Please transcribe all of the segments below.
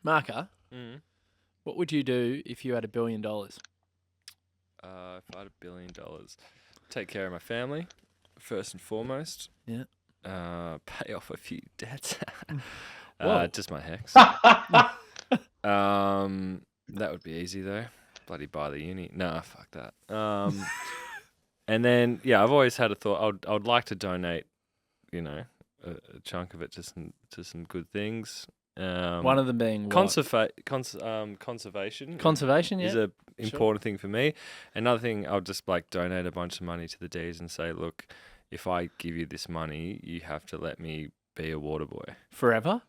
Marca, Mm. what would you do if you had $1 billion? If I had $1 billion, take care of my family first and foremost. Yeah. Pay off a few debts. Whoa. Just my hex. That would be easy though. Bloody buy the uni. Nah, fuck that. And then I've always had a thought. I would like to donate, a chunk of it to some good things. One of them being what? Conservation. Conservation, is yeah. a important thing for me. Another thing, I'll just donate a bunch of money to the D's and say, look, if I give you this money, you have to let me be a water boy. Forever?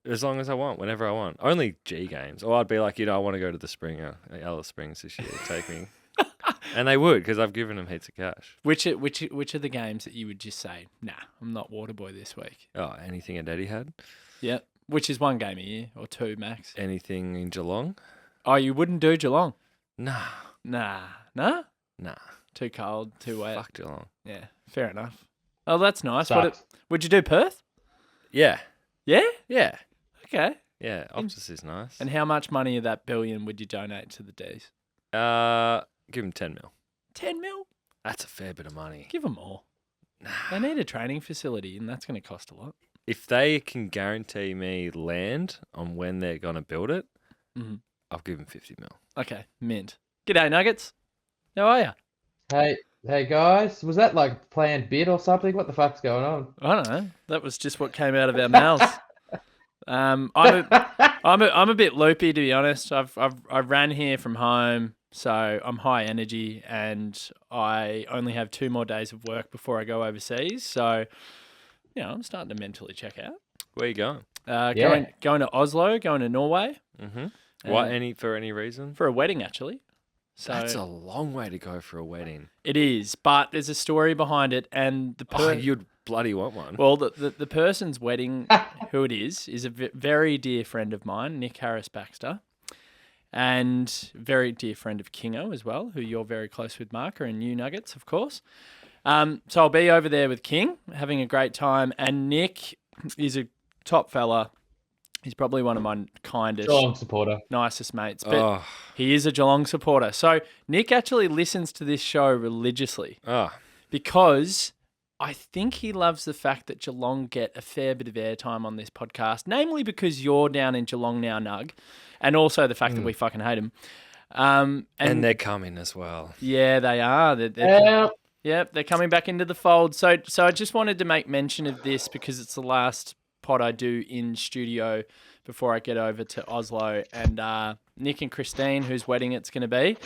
As long as I want, whenever I want. Only G games. Or I'd be like, I want to go to the Alice Springs this year. Take me. And they would, because I've given them heaps of cash. Which are the games that you would just say, nah, I'm not water boy this week? Oh, anything at Etihad? Yeah. Which is one game a year or two max. Anything in Geelong? Oh, you wouldn't do Geelong? Nah. Nah. Too cold, too wet. Fuck Geelong. Yeah, fair enough. Oh, that's nice. Sucks. Would you do Perth? Yeah. Yeah? Yeah. Okay. Yeah, Optus is nice. And how much money of that $1 billion would you donate to the D's? Give them 10 mil. 10 mil? That's a fair bit of money. Give them more. They need a training facility, and that's going to cost a lot. If they can guarantee me land on when they're going to build it, I'll give them 50 mil. Okay, mint. G'day, Nuggets. How are you? Hey guys, was that like a planned bid or something? What the fuck's going on? I don't know. That was just what came out of our mouths. I'm a bit loopy, to be honest. I ran here from home, so I'm high energy, and I only have 2 more days of work before I go overseas. So, I'm starting to mentally check out. Where are you going? Going to Oslo, going to Norway. Mm-hmm. What? For any reason? For a wedding, actually. So that's a long way to go for a wedding. It is, but there's a story behind it, and you'd bloody want one. Well, the person's wedding, who it is a very dear friend of mine, Nick Harris Baxter, and very dear friend of Kingo as well, who you're very close with, Marca and Nuggets, of course. So I'll be over there with King, having a great time, and Nick is a top fella. He's probably one of my kindest, Geelong supporter, nicest mates, but he is a Geelong supporter. So Nick actually listens to this show religiously because I think he loves the fact that Geelong get a fair bit of airtime on this podcast, namely because you're down in Geelong now, Nug, and also the fact that we fucking hate him. And they're coming as well. Yeah, they are. They're coming back into the fold. So I just wanted to make mention of this because it's the last pod I do in studio before I get over to Oslo, and Nick and Christine, whose wedding it's going to be.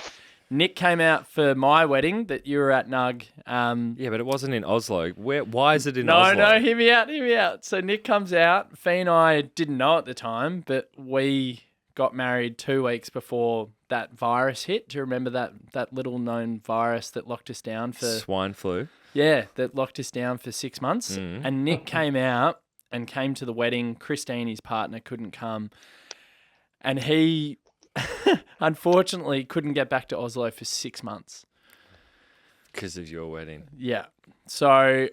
Nick came out for my wedding that you were at, Nug. Yeah, but it wasn't in Oslo. Why is it in Oslo? No, hear me out. So Nick comes out. Fee and I didn't know at the time, but we got married 2 weeks before that virus hit. Do you remember that little known virus that locked us down for... Swine flu? Yeah, that locked us down for 6 months. And Nick came out and came to the wedding. Christine, his partner, couldn't come. And he, unfortunately, couldn't get back to Oslo for 6 months. Because of your wedding? Yeah. So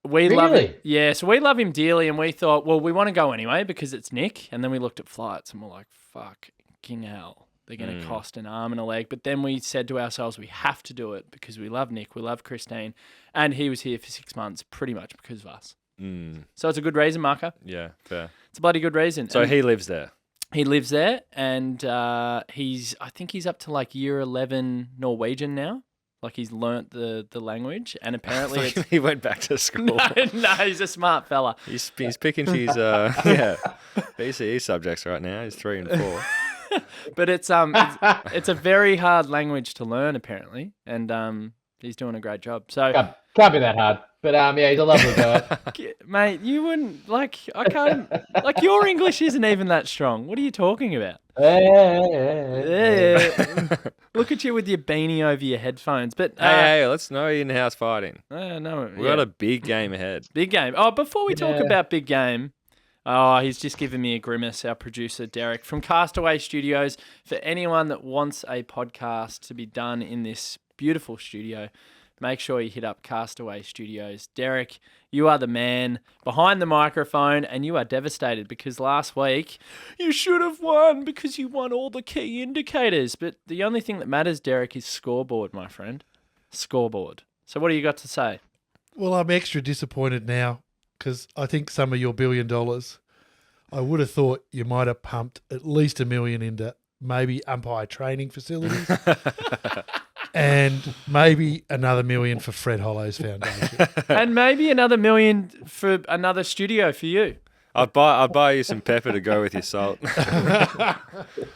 we love him. Yeah, so we love him dearly, and we thought, well, we want to go anyway because it's Nick. And then we looked at flights and we're like, fucking hell. They're going to cost an arm and a leg. But then we said to ourselves, we have to do it because we love Nick, we love Christine. And he was here for 6 months pretty much because of us. So it's a good reason, Marca. Yeah, fair. It's a bloody good reason. So he lives there? He lives there, and I think he's up to like year 11 Norwegian now. Like he's learnt the language, and apparently he went back to school. No, he's a smart fella. He's picking his BCE subjects right now. He's 3 and 4. But it's a very hard language to learn apparently, and he's doing a great job. So can't be that hard. But he's a lovely guy. Mate, you wouldn't I can't your English isn't even that strong. What are you talking about? Look at you with your beanie over your headphones. But hey, let's know in-house fighting. No, We've got a big game ahead. Big game. Oh, before we talk about big game, he's just given me a grimace, our producer, Derek, from Castaway Studios. For anyone that wants a podcast to be done in this beautiful studio, make sure you hit up Castaway Studios. Derek, you are the man behind the microphone, and you are devastated because last week you should have won because you won all the key indicators. But the only thing that matters, Derek, is scoreboard, my friend. Scoreboard. So what do you got to say? Well, I'm extra disappointed now because I think some of your $1 billion, I would have thought you might have pumped at least $1 million into maybe umpire training facilities and maybe another $1 million for Fred Hollow's foundation. And maybe another $1 million for another studio for you. I'd buy you some pepper to go with your salt. But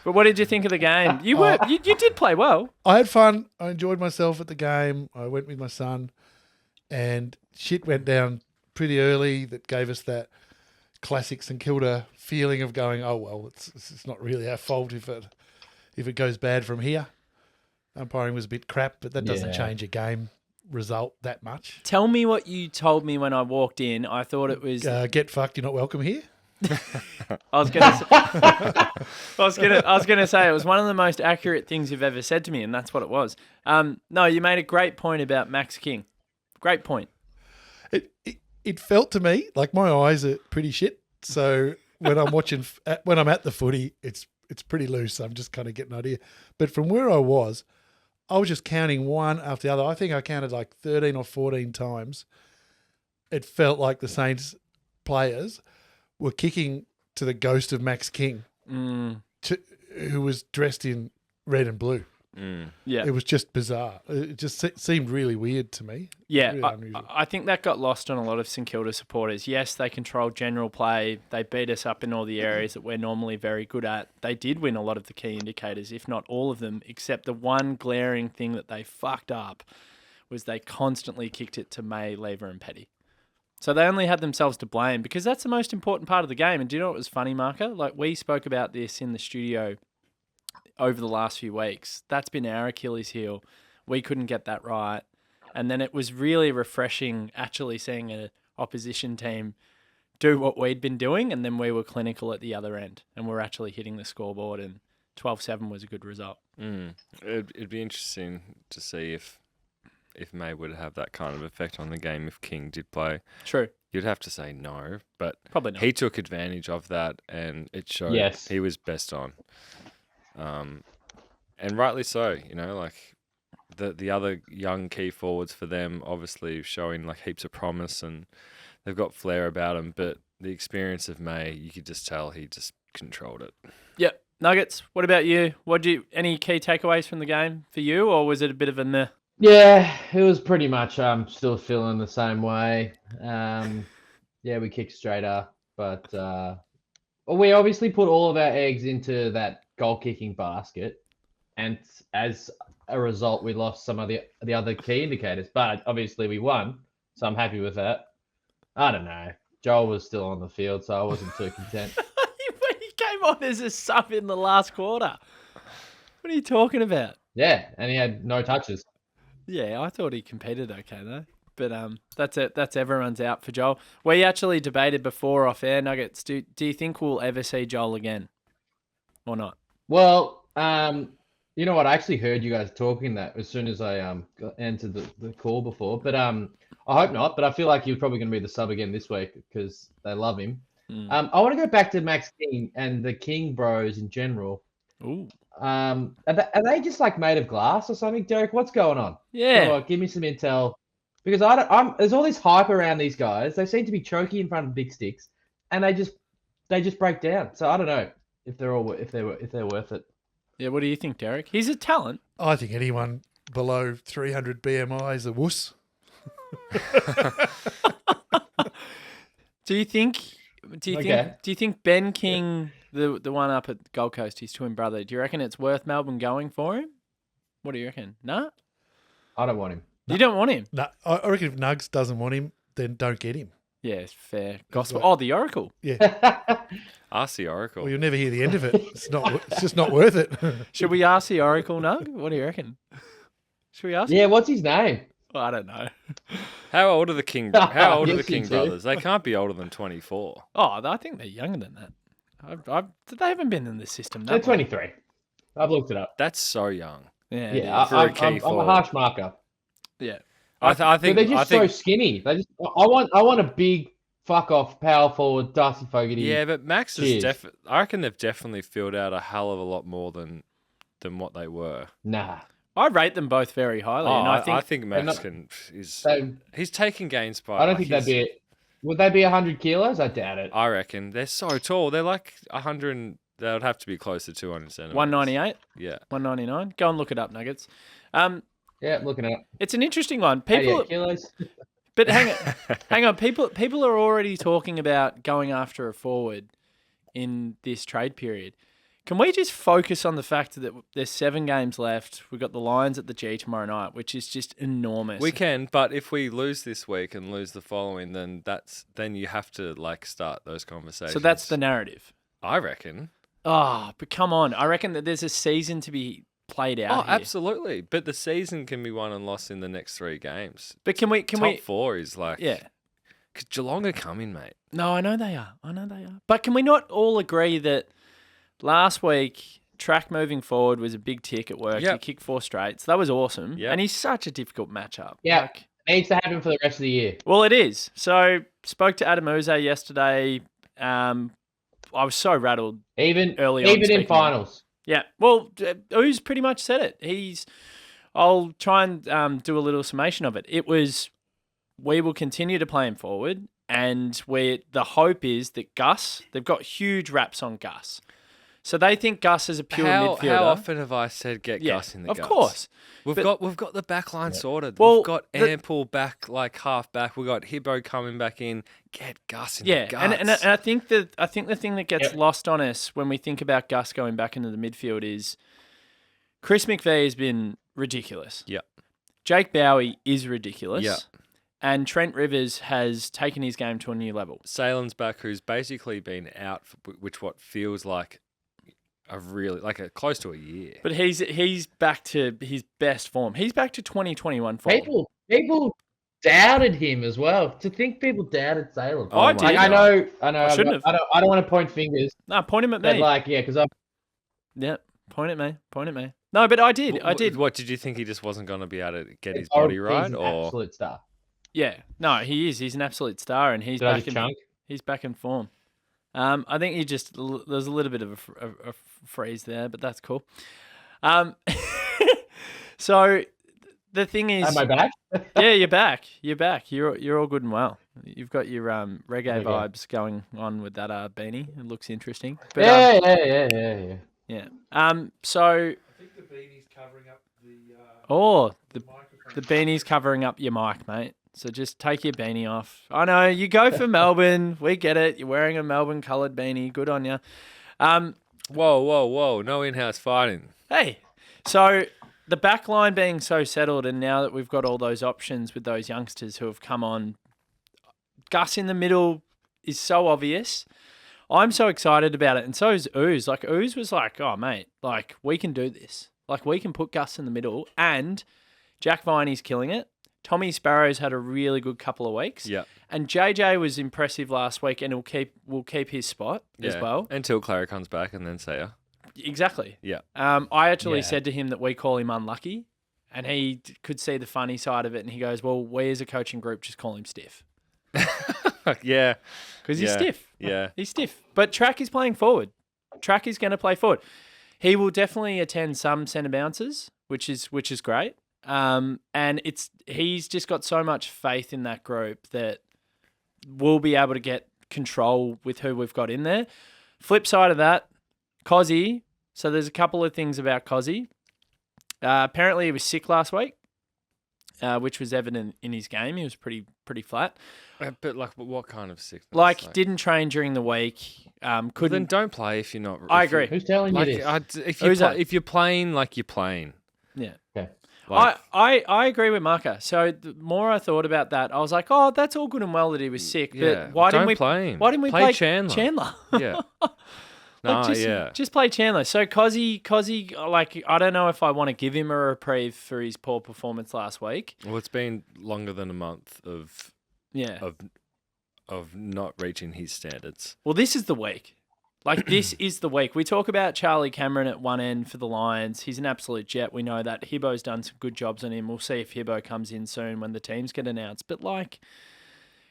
what did you think of the game? You did play well. I had fun. I enjoyed myself at the game. I went with my son and shit went down pretty early. That gave us that classic St Kilda feeling of going, oh, well, it's not really our fault if it goes bad from here. Umpiring was a bit crap, but that doesn't change a game result that much. Tell me what you told me when I walked in. I thought it was get fucked. You're not welcome here. I was gonna say it was one of the most accurate things you've ever said to me, and that's what it was. No, you made a great point about Max King. Great point. It felt to me like my eyes are pretty shit. So when I'm when I'm at the footy, it's pretty loose. I'm just kind of getting an idea. But from where I was just counting one after the other. I think I counted like 13 or 14 times. It felt like the Saints players were kicking to the ghost of Max King, who was dressed in red and blue. Yeah, it was just bizarre. It just seemed really weird to me. Yeah, really I think that got lost on a lot of St Kilda supporters. Yes, they controlled general play. They beat us up in all the areas that we're normally very good at. They did win a lot of the key indicators, if not all of them, except the one glaring thing that they fucked up was they constantly kicked it to May, Lever and Petty. So they only had themselves to blame because that's the most important part of the game. And do you know what was funny, Marca? Like, we spoke about this in the studio over the last few weeks. That's been our Achilles heel. We couldn't get that right. And then it was really refreshing actually seeing an opposition team do what we'd been doing, and then we were clinical at the other end, and we're actually hitting the scoreboard, and 12-7 was a good result. It'd be interesting to see if May would have that kind of effect on the game if King did play. True. You'd have to say no, but probably not. He took advantage of that, and it showed he was best on. And rightly so, you know, like the other young key forwards for them obviously showing like heaps of promise and they've got flair about them, but the experience of May, you could just tell he just controlled it. Yep. Nuggets, what about you? Any key takeaways from the game for you, or was it a bit of a meh? Yeah, it was pretty much still feeling the same way. We kicked straight up, but we obviously put all of our eggs into that goal kicking basket, and as a result, we lost some of the other key indicators. But obviously, we won, so I'm happy with that. I don't know. Joel was still on the field, so I wasn't too content. He came on as a sub in the last quarter. What are you talking about? Yeah, and he had no touches. Yeah, I thought he competed okay though. But that's it. That's everyone's out for Joel. We actually debated before off air, Nuggets. Do you think we'll ever see Joel again, or not? Well, you know what? I actually heard you guys talking that as soon as I entered the call before. But I hope not. But I feel like you're probably going to be the sub again this week because they love him. I want to go back to Max King and the King Bros in general. Ooh. Are they just like made of glass or something, Derek? What's going on? Yeah. Give me some intel. Because there's all this hype around these guys. They seem to be choky in front of big sticks, and they just break down. So I don't know if they're worth it. Yeah, what do you think, Derek? He's a talent. I think anyone below 300 BMI is a wuss. Do you think Ben King, the one up at Gold Coast, his twin brother, do you reckon it's worth Melbourne going for him? What do you reckon? No? I don't want him. You don't want him? No, I reckon if Nugs doesn't want him, then don't get him. Yeah, it's fair. Gospel. Oh, the Oracle. Yeah. Ask the Oracle. Well, you'll never hear the end of it. It's just not worth it. Should we ask the Oracle, Nug? What do you reckon? Should we ask him? Yeah, what's his name? Well, I don't know. How old are the King brothers? too. They can't be older than 24. Oh, I think they're younger than that. They haven't been in the system. They're 23. I've looked it up. That's so young. Yeah. Yeah, For a I'm key a forward. harsh marker. Yeah. think they're just so skinny. I want a big fuck off power forward Darcy Fogarty. Yeah, but Max is Cheers. I reckon they've definitely filled out a hell of a lot more than what they were. Nah. I rate them both very highly, and I think Max he's taking gains by. I don't think they'd be. Would they be 100 kilos? I doubt it. I reckon they're so tall. They're like 100. They would have to be close to 200 centimeters. 198. Yeah. 199. Go and look it up, Nuggets. Yeah, looking at it. It's an interesting one. 88 kilos. But hang on. People are already talking about going after a forward in this trade period. Can we just focus on the fact that there's 7 games left? We've got the Lions at the G tomorrow night, which is just enormous. We can, but if we lose this week and lose the following, then you have to start those conversations. So that's the narrative. I reckon. Oh, but come on. I reckon that there's a season to be played out here. Absolutely. But the season can be won and lost in the next 3 games. But Top 4 is yeah. Because Geelong are coming, mate. No, I know they are. But can we not all agree that last week, track moving forward was a big tick at work. Yep. He kicked 4 straight. So that was awesome. Yep. And he's such a difficult matchup. Yeah. Needs to happen for the rest of the year. Well, it is. So spoke to Adam Uze yesterday. I was so rattled Even early on. Even in finals. Yeah. Well, Uze pretty much said it. I'll try and do a little summation of it. It was, we will continue to play him forward, and the hope is that Gus, they've got huge raps on Gus. So they think Gus is a pure midfielder. How often have I said Gus in the guts? Of course. We've got the back line sorted. Well, We've got ample back, half back. We've got Hibbo coming back in. Get Gus in the guts. And I think the thing that gets lost on us when we think about Gus going back into the midfield is Chris McVeigh has been ridiculous. Yeah. Jake Bowie is ridiculous. Yeah. And Trent Rivers has taken his game to a new level. Salen's back, who's basically been out for what feels like close to a year. But he's back to his best form. He's back to 2021 form. People doubted him as well. To think people doubted Salem. Oh, I did. I know. I shouldn't have. I don't want to point fingers. No, point him at But me. because I. Yeah, point at me. No, but I did. What did you think? He just wasn't going to be able to get his Oh, body right, he's an or absolute star. Yeah, no, he is. He's an absolute star, and he's back in form. I think there's a little bit of a freeze there, but that's cool. So the thing is, am I back? Yeah, you're back. You're all good and well. You've got your reggae vibes going on with that beanie. It looks interesting. But, yeah. So I think the beanie's covering up the the beanie's covering up your mic, mate. So just take your beanie off. I know, you go for Melbourne. We get it. You're wearing a Melbourne-coloured beanie. Good on you. Whoa. No in-house fighting. Hey, so the back line being so settled, and now that we've got all those options with those youngsters who have come on, Gus in the middle is so obvious. I'm so excited about it, and so is Ooze. Ooze was like, oh, mate, we can do this. We can put Gus in the middle, and Jack Viney's killing it. Tommy Sparrow's had a really good couple of weeks. Yeah. And JJ was impressive last week, and will keep his spot as well. Until Clara comes back and then Saya. Exactly. Yeah. I actually said to him that we call him unlucky, and he could see the funny side of it, and he goes, well, we as a coaching group just call him stiff. Yeah. Because he's stiff. Yeah. He's stiff. But Track is playing forward. Track is going to play forward. He will definitely attend some centre bounces, which is great. And he's just got so much faith in that group that we'll be able to get control with who we've got in there. Flip side of that, Cozzy. So there's a couple of things about Cozzy. Apparently he was sick last week, which was evident in his game. He was pretty flat. But what kind of sickness? Didn't train during the week. Couldn't. Then don't play if you're not. I agree. Who's telling you this? If you're playing, you're playing. Yeah. Okay. I agree with Marca. So the more I thought about that, I was like, oh, that's all good and well that he was sick, but why didn't we play him? Why didn't we play Chandler? Yeah. Just play Chandler. So Cozzy, I don't know if I want to give him a reprieve for his poor performance last week. Well, it's been longer than a month of of not reaching his standards. Well, this is the week. Like, this is the week. We talk about Charlie Cameron at one end for the Lions. He's an absolute jet. We know that. Hibbo's done some good jobs on him. We'll see if Hibbo comes in soon when the teams get announced. But, like,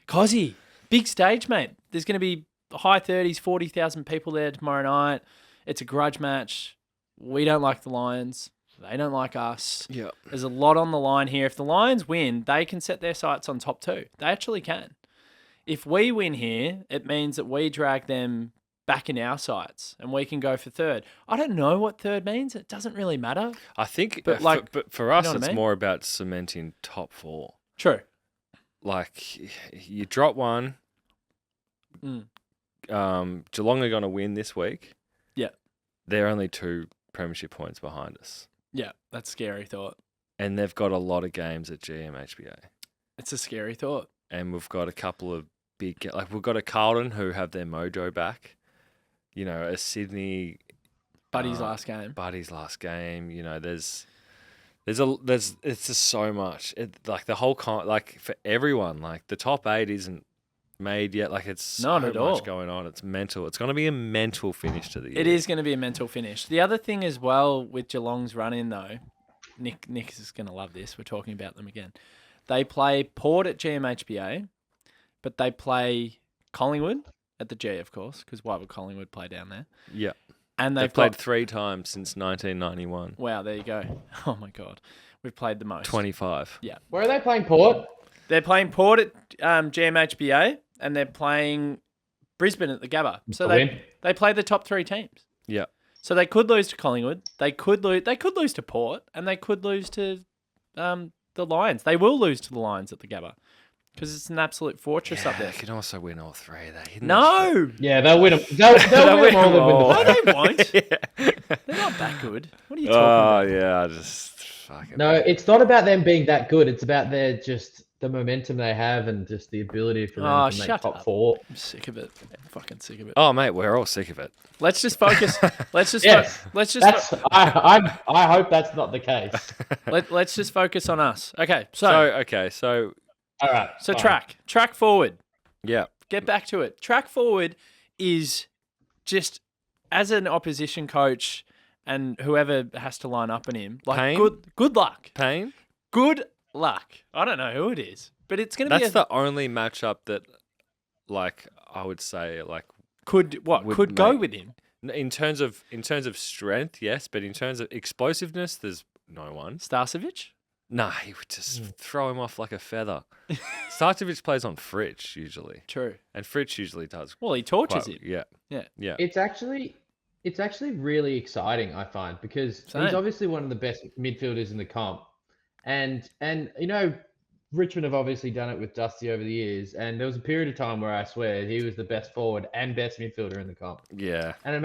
Cozzy, big stage, mate. There's going to be high 30s, 40,000 people there tomorrow night. It's a grudge match. We don't like the Lions. They don't like us. Yeah. There's a lot on the line here. If the Lions win, they can set their sights on top 2. They actually can. If we win here, it means that we drag them back in our sights and we can go for 3rd. I don't know what 3rd means. It doesn't really matter. I think, But, but for us, you know what it's I mean? more about cementing top 4. True. Like, you drop one. Mm. Geelong are going to win this week. Yeah. They're only 2 premiership points behind us. Yeah, that's a scary thought. And they've got a lot of games at GMHBA. It's a scary thought. And we've got a couple of big... Like, we've got a Carlton who have their mojo back. You know, a Sydney... Buddy's last game. Buddy's last game. You know, there's it's just so much. Like, the whole... Like, for everyone, like, the top 8 isn't made yet. Like, it's Not so at much all. going on. It's mental. It's going to be a mental finish to the year. It is going to be a mental finish. The other thing as well with Geelong's run-in, though, Nick is going to love this. We're talking about them again. They play Port at GMHBA, but they play Collingwood at the G, of course, because why would Collingwood play down there? Yeah. And They've they've played got... 3 times since 1991. Wow, there you go. Oh, my God. We've played the most. 25. Yeah. Where are they playing Port? They're playing Port at GMHBA, and they're playing Brisbane at the Gabba. So they play the top 3 teams. Yeah. So they could lose to Collingwood. They could lose to Port, and they could lose to the Lions. They will lose to the Lions at the Gabba because it's an absolute fortress up there. They can also win all 3. No, Yeah, they'll win them. They'll win them all. They'll win no, the they won't. They're not that good. What are you talking Oh, about? yeah. I just fucking... No, it's not about them being that good. It's about their just the momentum they have and just the ability for them Oh, to make shut top up. 4. I'm sick of it. I'm fucking sick of it. Oh, mate, we're all sick of it. Let's just focus. Let's just. Yes, Let's just. I hope that's not the case. Let's just focus on us. Okay. So All right. So fine. track forward. yeah. Get back to it. Track forward is just as an opposition coach and whoever has to line up on him. Like Payne? good luck. Payne? Good luck. I don't know who it is, but it's going to be. That's the only matchup that, like, I would say, like, could would go make- with him. in terms of strength, yes, but in terms of explosiveness, there's no one. Starcevic. Nah, he would just throw him off like a feather. Starcevic plays on Fritsch usually, True. and Fritsch usually does. Well, he tortures quite- him. Yeah. It's actually really exciting, I find, because Same. he's obviously one of the best midfielders in the comp, and you know, Richmond have obviously done it with Dusty over the years, and there was a period of time where I swear he was the best forward and best midfielder in the comp. Yeah. And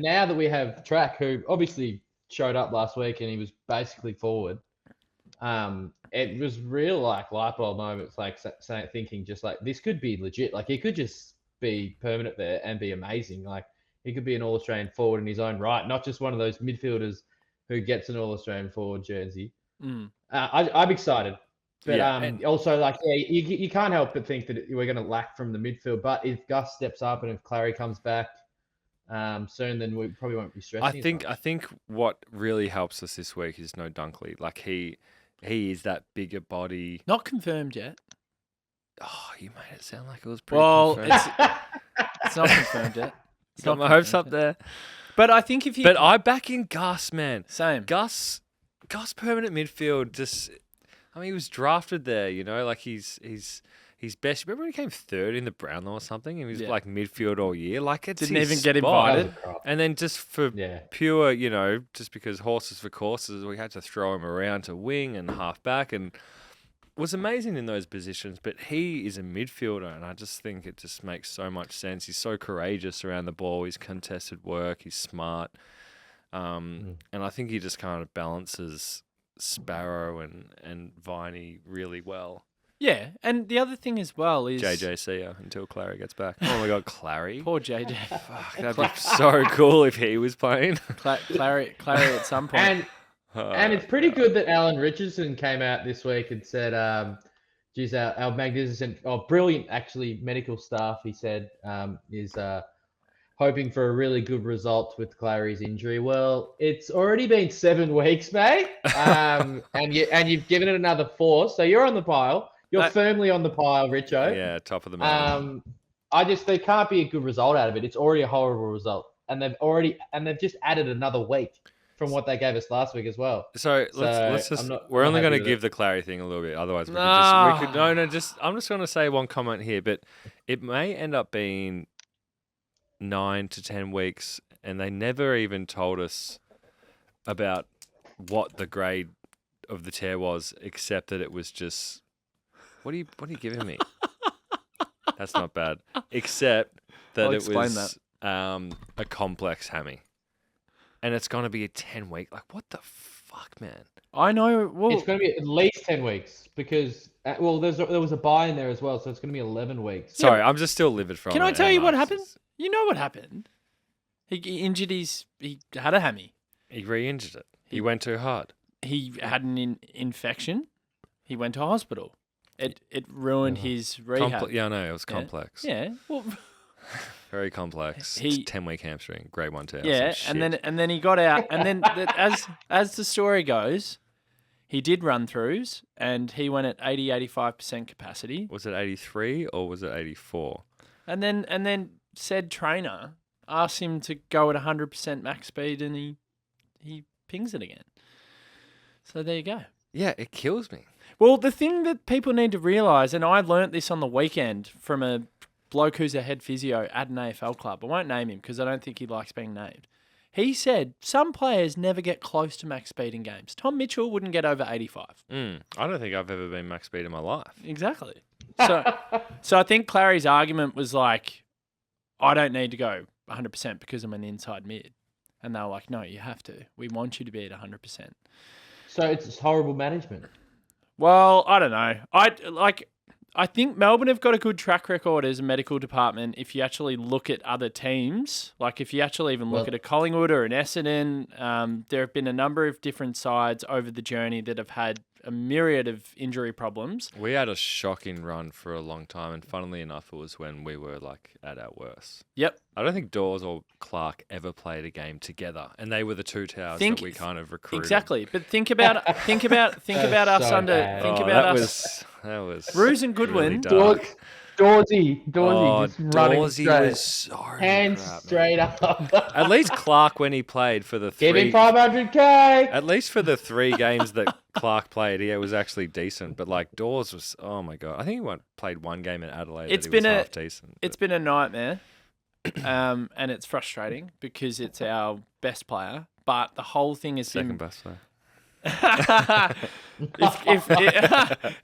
now that we have Track, who obviously showed up last week and he was basically forward, it was real like light bulb moments, like thinking just like this could be legit. Like he could just be permanent there and be amazing. Like he could be an All-Australian forward in his own right, not just one of those midfielders who gets an All-Australian forward jersey. I'm excited. But Yeah, also, like, yeah, you can't help but think that we're going to lack from the midfield. But if Gus steps up and if Clary comes back soon, then we probably won't be stressing. I think what really helps us this week is no Dunkley. Like he is that bigger body. Not confirmed yet. Oh, you made it sound like it was pretty. Well, confirmed. it's not confirmed yet. It's Got not my hopes confirmed up yet. there. But I think if you. But I back in Gus, man. Same. Gus permanent midfield. Just, I mean, he was drafted there. You know, like he's best. Remember when he came third in the Brownlow or something? He was Yeah. like midfield all year. Like it's Didn't his even get spot. invited. And then just for Yeah. pure, you know, just because horses for courses, we had to throw him around to wing and half back, and was amazing in those positions. But he is a midfielder, and I just think it just makes so much sense. He's so courageous around the ball. He's contested work. He's smart, and I think he just kind of balances Sparrow and Viney really well. Yeah, and the other thing as well is JJC until Clary gets back. Oh my God, Clary! poor JJ. Fuck, that'd be so cool if he was playing. Clary at some point. And it's pretty good that Alan Richardson came out this week and said, geez, our magnificent, brilliant, actually, medical staff, he said, is hoping for a really good result with Clary's injury. Well, it's already been 7 weeks, mate, and you've given it another 4, so you're on the pile. You're firmly on the pile, Richo. Yeah, top of the mountain. There can't be a good result out of it. It's already a horrible result, and they've just added another week from what they gave us last week as well. So let's just. We're only going to give the Clary thing a little bit. Otherwise, I'm just going to say one comment here, but it may end up being 9 to 10 weeks, and they never even told us about what the grade of the tear was, except that it was just. What are you giving me? That's not bad. Except that it was a complex hammy. And it's going to be a 10-week. Like, what the fuck, man? I know. Well, it's going to be at least 10 weeks because, there was a buy in there as well, so it's going to be 11 weeks. Sorry, I'm just still livid from it. Can I tell you what happened? You know what happened? He injured he had a hammy. He re-injured it. He went too hard. He had an infection. He went to hospital. It ruined his rehab. I know. It was complex. Yeah. Well, very complex. 10-week hamstring, grade 1 tear. Yeah, and then he got out, and then as the story goes, he did run throughs, and he went at 85% capacity. Was it 83 or was it 84? And then said trainer asked him to go at 100% max speed, and he pings it again. So there you go. Yeah, it kills me. Well, the thing that people need to realise, and I learnt this on the weekend from a bloke who's a head physio at an AFL club. I won't name him because I don't think he likes being named. He said some players never get close to max speed in games. Tom Mitchell wouldn't get over 85. I don't think I've ever been max speed in my life. Exactly. So I think Clary's argument was like, I don't need to go 100% because I'm an inside mid. And they were like, no, you have to. We want you to be at 100%. So it's horrible management. Well, I don't know. I think Melbourne have got a good track record as a medical department. If you actually look at other teams, like if you actually even look at a Collingwood or an Essendon, there have been a number of different sides over the journey that have had a myriad of injury problems. We had a shocking run for a long time, and funnily enough, it was when we were like at our worst. Yep. I don't think Dawes or Clark ever played a game together, and they were the two towers that we kind of recruited. Exactly, but think about us That was Roos and Goodwin. Really Dawsey just running Dawsey straight. was so hands crap, straight up. At least Clark, when he played for the Give three, him 500K. at least for the 3 games that Clark played, he was actually decent. But like Dawes was, oh my god, I think he played 1 game in Adelaide. It's been half decent. It's been a nightmare, and it's frustrating because it's our best player. But the whole thing is second best player.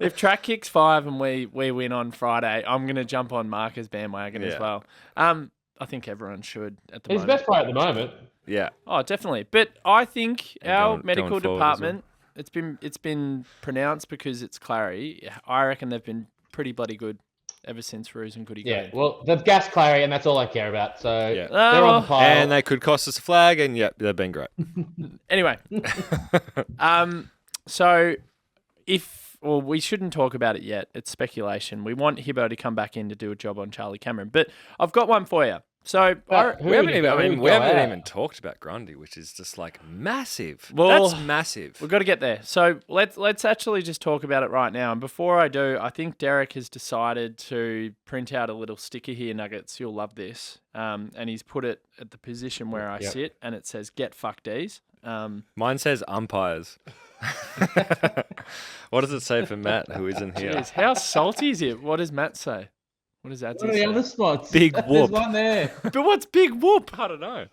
if track kicks 5 and we win on Friday, I'm going to jump on Marca's bandwagon as well. I think everyone should at the moment. He's best player at the moment. Yeah. Oh, definitely. But I think our medical going department, it's been pronounced because it's Clary. I reckon they've been pretty bloody good ever since Roos and Goody Yeah, well, they've gassed Clary, and that's all I care about. So Yeah. they're on the pile. And they could cost us a flag, and they've been great. Anyway, so we shouldn't talk about it yet. It's speculation. We want Hibbo to come back in to do a job on Charlie Cameron. But I've got one for you. So we haven't even talked about Grundy, which is just like massive. Well, that's massive. We've got to get there. So let's actually just talk about it right now. And before I do, I think Derek has decided to print out a little sticker here, Nuggets. You'll love this. And he's put it at the position where I sit, and it says "Get fucked, D's." Mine says umpires. What does it say for Matt, who isn't here? Jeez, how salty is it? What does Matt say? What does that say? What are the other spots? Big whoop. There's one there. But what's big whoop? I don't know.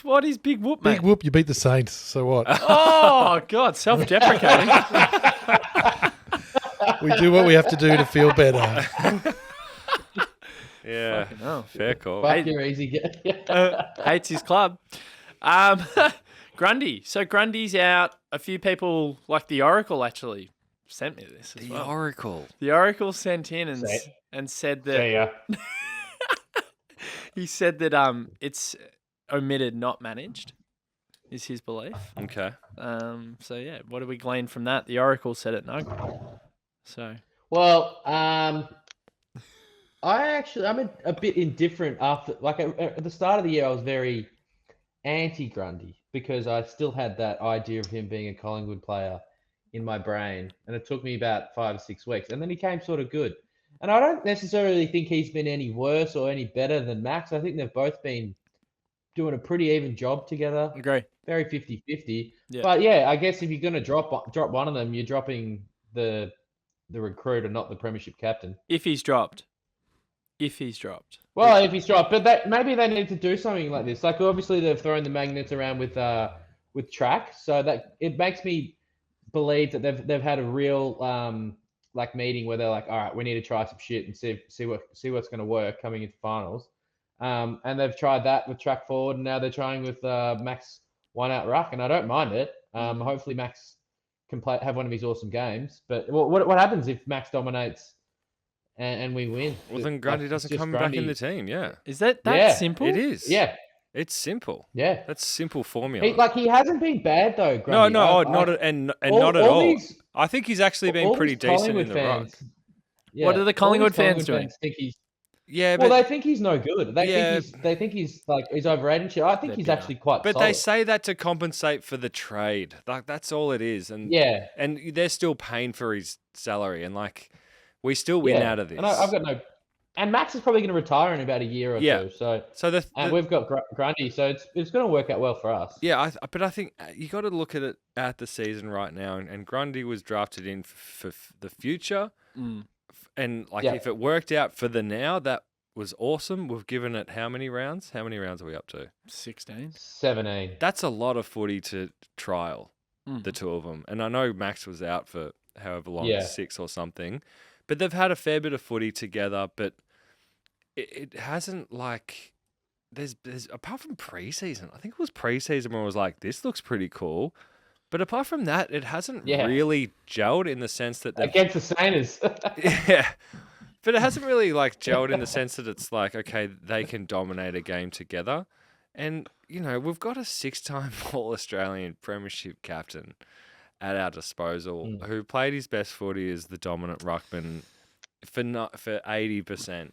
What is big whoop, mate? Big whoop, you beat the Saints. So what? Oh, God, self-deprecating. We do what we have to do to feel better. Yeah, fair call. Fuck your easy get. Hates his club. Grundy. So Grundy's out. A few people, like the Oracle, actually sent me this as well. Oracle. The Oracle sent in and said that... See ya. He said that it's omitted, not managed, is his belief. Okay. So, yeah, what do we glean from that? The Oracle said it, no. So... Well, I I'm a bit indifferent after, like at the start of the year, I was very anti-Grundy because I still had that idea of him being a Collingwood player in my brain. And it took me about 5 or 6 weeks. And then he came sort of good. And I don't necessarily think he's been any worse or any better than Max. I think they've both been doing a pretty even job together. Agree. Very 50-50. Yeah. But yeah, I guess if you're going to drop one of them, you're dropping the recruit and not the premiership captain. If he's dropped. Well, if he's dropped, but maybe they need to do something like this. Like obviously they've thrown the magnets around with track, so that it makes me believe that they've had a real like meeting where they're like, all right, we need to try some shit and see what's going to work coming into finals. And they've tried that with track forward, and now they're trying with Max one out ruck, and I don't mind it. Hopefully Max can have one of his awesome games. But what happens if Max dominates and we win? Well, then Grundy doesn't come back in the team. Yeah, is that simple? It is. Yeah, it's simple. Yeah, that's simple formula. He hasn't been bad though. Grundy. Not at all. I think he's actually been pretty decent in the ruck. Yeah, what are the Collingwood fans doing? Think he's, yeah, well, they think he's no good. They think he's like he's overrated. Shit. I think he's actually quite. But solid. they say that to compensate for the trade. Like that's all it is. And and they're still paying for his salary, and like we still win out of this. And I've got no. And Max is probably going to retire in about a year or two. So and we've got Grundy, so it's going to work out well for us. Yeah, but I think you got to look at it at the season right now, and Grundy was drafted in for the future. And if it worked out for the now, that was awesome. We've given it how many rounds? How many rounds are we up to? 16. 17. That's a lot of footy to trial, the two of them. And I know Max was out for however long, 6 or something. But they've had a fair bit of footy together, but it hasn't there's apart from preseason, I think it was preseason where I was like, this looks pretty cool. But apart from that, it hasn't really gelled in the sense that against the Saints. Yeah. But it hasn't really gelled in the sense that it's like, okay, they can dominate a game together. And, we've got a 6-time All-Australian Premiership captain at our disposal who played his best footy as the dominant ruckman for 80%,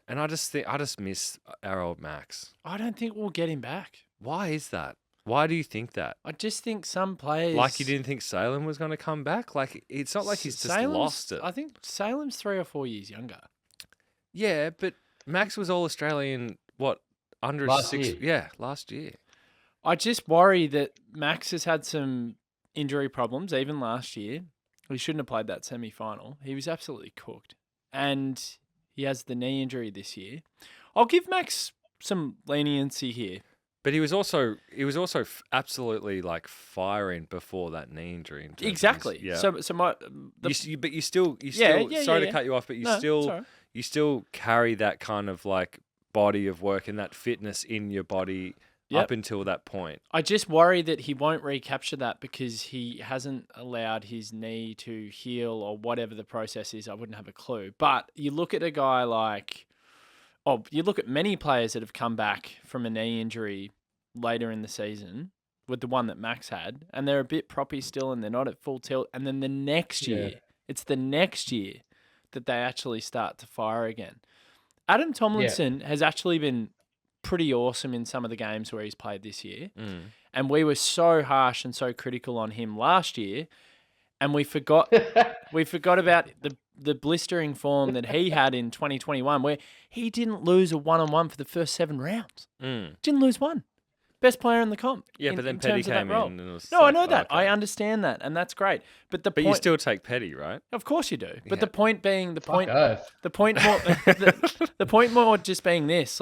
And I just miss our old Max. I don't think we'll get him back. Why is that? Why do you think that? I just think some players... Like you didn't think Salem was going to come back? It's not like he's just lost it. I think Salem's 3 or 4 years younger. Yeah, but Max was All-Australian, under last 6... year. Yeah, last year. I just worry that Max has had some injury problems, even last year. He shouldn't have played that semi-final. He was absolutely cooked. And he has the knee injury this year. I'll give Max some leniency here. But he was also absolutely firing before that knee injury. Exactly. So you still sorry to cut you off, but you still carry that kind of body of work and that fitness in your body up until that point. I just worry that he won't recapture that because he hasn't allowed his knee to heal or whatever the process is. I wouldn't have a clue. But you look at a guy you look at many players that have come back from a knee injury later in the season with the one that Max had, and they're a bit proppy still and they're not at full tilt. And then the next year, it's the next year that they actually start to fire again. Adam Tomlinson has actually been pretty awesome in some of the games where he's played this year. And we were so harsh and so critical on him last year. And we forgot about the blistering form that he had in 2021, where he didn't lose a one-on-one for the first 7 rounds. Didn't lose one. Best player in the comp. Yeah, but then Petty came in. And it was I know that. Okay. I understand that, and that's great. But you still take Petty, right? Of course you do. But the point being, the point more just being this,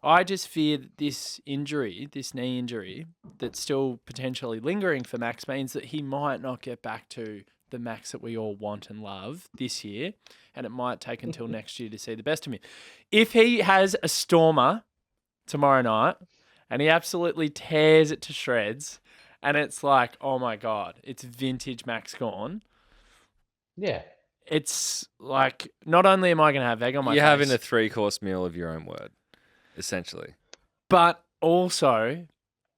I just fear that this knee injury, that's still potentially lingering for Max, means that he might not get back to the Max that we all want and love this year, and it might take until next year to see the best of him. If he has a stormer tomorrow night and he absolutely tears it to shreds, and it's like, oh my God, it's vintage Max gone. Yeah. It's like, not only am I going to have egg on my face. You're having a 3-course meal of your own word, essentially. But also,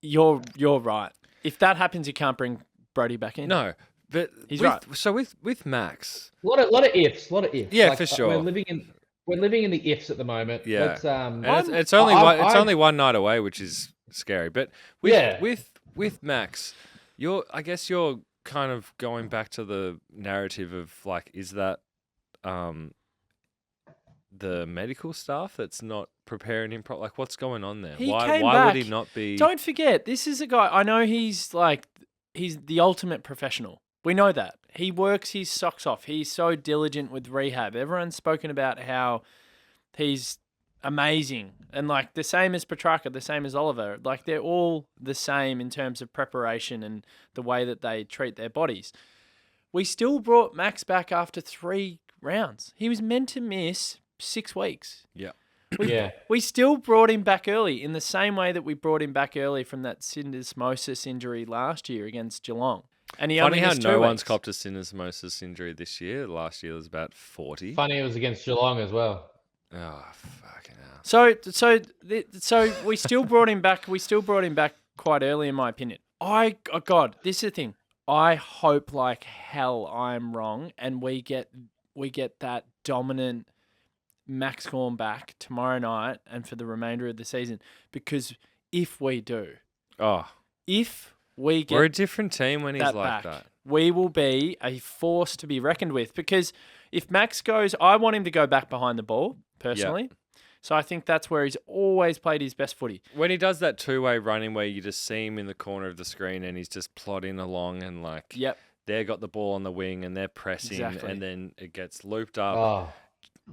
you're right. If that happens, you can't bring Brodie back in. No, but he's right. So with Max, a lot of ifs. Yeah, for sure. We're living in we're living in the ifs at the moment. Yeah. Let's, And it's only only one night away, which is scary. But with Max, I guess you're kind of going back to the narrative of like, is that the medical staff that's not preparing him like what's going on there? Why would he not be? Don't forget, this is a guy. I know he's the ultimate professional. We know that. He works his socks off. He's so diligent with rehab. Everyone's spoken about how he's amazing. And like the same as Petrarca, the same as Oliver. Like they're all the same in terms of preparation and the way that they treat their bodies. We still brought Max back after 3 rounds. He was meant to miss 6 weeks. Yeah. We still brought him back early in the same way that we brought him back early from that syndesmosis injury last year against Geelong. And he Funny only how missed 2 no weeks. one's copped a syndesmosis injury this year. Last year was about 40. Funny it was against Geelong as well. Oh, fucking hell. So we still brought him back. We still brought him back quite early, in my opinion. God, this is the thing. I hope like hell I'm wrong, and we get that dominant Max Gorn back tomorrow night and for the remainder of the season. Because if we do, if we get we're a different team when he's that like back, that. we will be a force to be reckoned with. Because if Max goes, I want him to go back behind the ball personally. Yep. So I think that's where he's always played his best footy. When he does that two-way running where you just see him in the corner of the screen and he's just plodding along and like Yep. they got the ball on the wing and they're pressing Exactly. and then it gets looped up. Oh,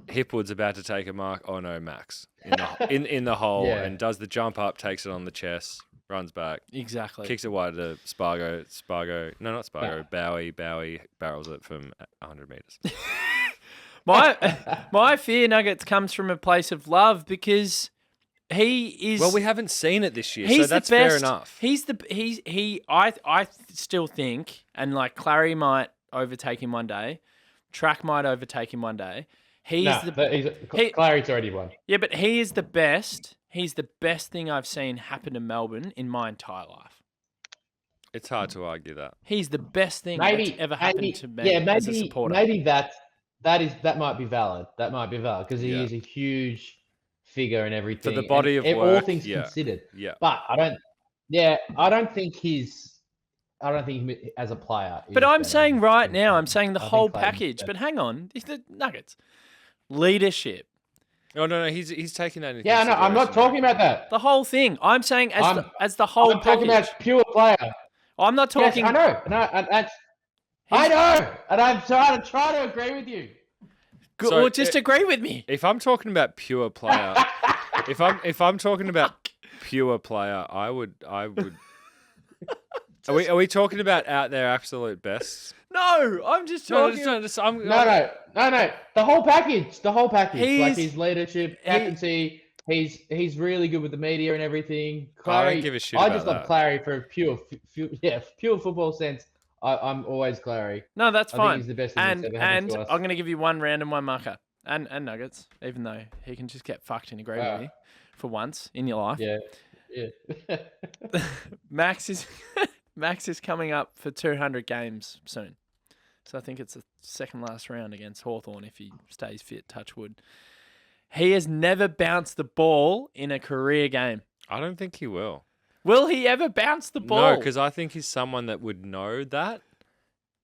Hipwood's about to take a mark. Oh no, Max in the hole Yeah. and does the jump up, takes it on the chest, runs back, Exactly. kicks it wide to Spargo. No, not Spargo. Bowie barrels it from 100 meters. My fear, Nuggets, comes from a place of love because he is. Well, we haven't seen it this year, he's so that's the best. fair enough. I still think, and like Clary might overtake him one day, Track might overtake him one day. Clary's already won. Yeah, but he is the best. He's the best thing I've seen happen to Melbourne in my entire life. It's hard to argue that. He's the best thing that's ever happened to me as a supporter. Maybe that might be valid. That might be valid because he is a huge figure and everything. For the body of all work, things considered. Yeah. But I don't think him as a player. But I'm saying right now, I'm saying the I think whole Clayton's package. better. But hang on, the Nuggets leadership, Oh no, he's taking that into Yeah, no, I'm not consideration. talking about that. the whole thing. I'm saying as the whole I'm talking package. about pure player. I'm not talking. Yes, I know. No, I know, and I'm trying to agree with you. Good, So well, just agree with me. If I'm talking about pure player, if I'm talking about pure player, I would. Are we talking about out there absolute best? No, I'm just talking. No. The whole package. Like his leadership, captaincy. He's really good with the media and everything. Clary, I don't give a shit I about just love that. Clary for pure football sense. I'm always Clary. No, that's I think fine. he's the best thing that's And ever happened to us. I'm going to give you one random one marker and Nuggets, even though he can just get fucked and agree with me for once in your life. Yeah. Max is coming up for 200 games soon. So I think it's the second last round against Hawthorn if he stays fit, touch wood. He has never bounced the ball in a career game. I don't think he will. Will he ever bounce the ball? No, because I think he's someone that would know that,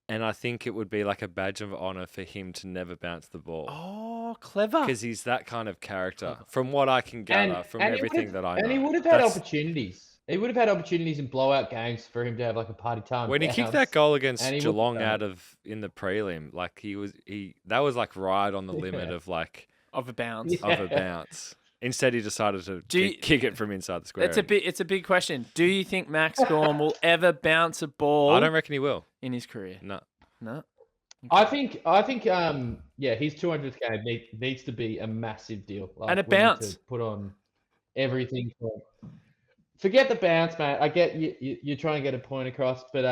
and I think it would be like a badge of honor for him to never bounce the ball. Oh, clever. Because he's that kind of character, from what I can gather, from everything that I know. And he would have had opportunities. He would have had opportunities in blowout games for him to have like a party time. When he kicked bounce. that goal against And he Geelong would have in the prelim, like that was like right on the limit of like Of a bounce. Yeah. of a bounce. Instead, he decided to kick it from inside the square. It's a big question. Do you think Max Gorn will ever bounce a ball I don't reckon he will. in his career? No. No. I think, his 200th game needs to be a massive deal. Like, And a we need bounce. to put on everything. Forget the bounce, mate. I get you're trying to get a point across, but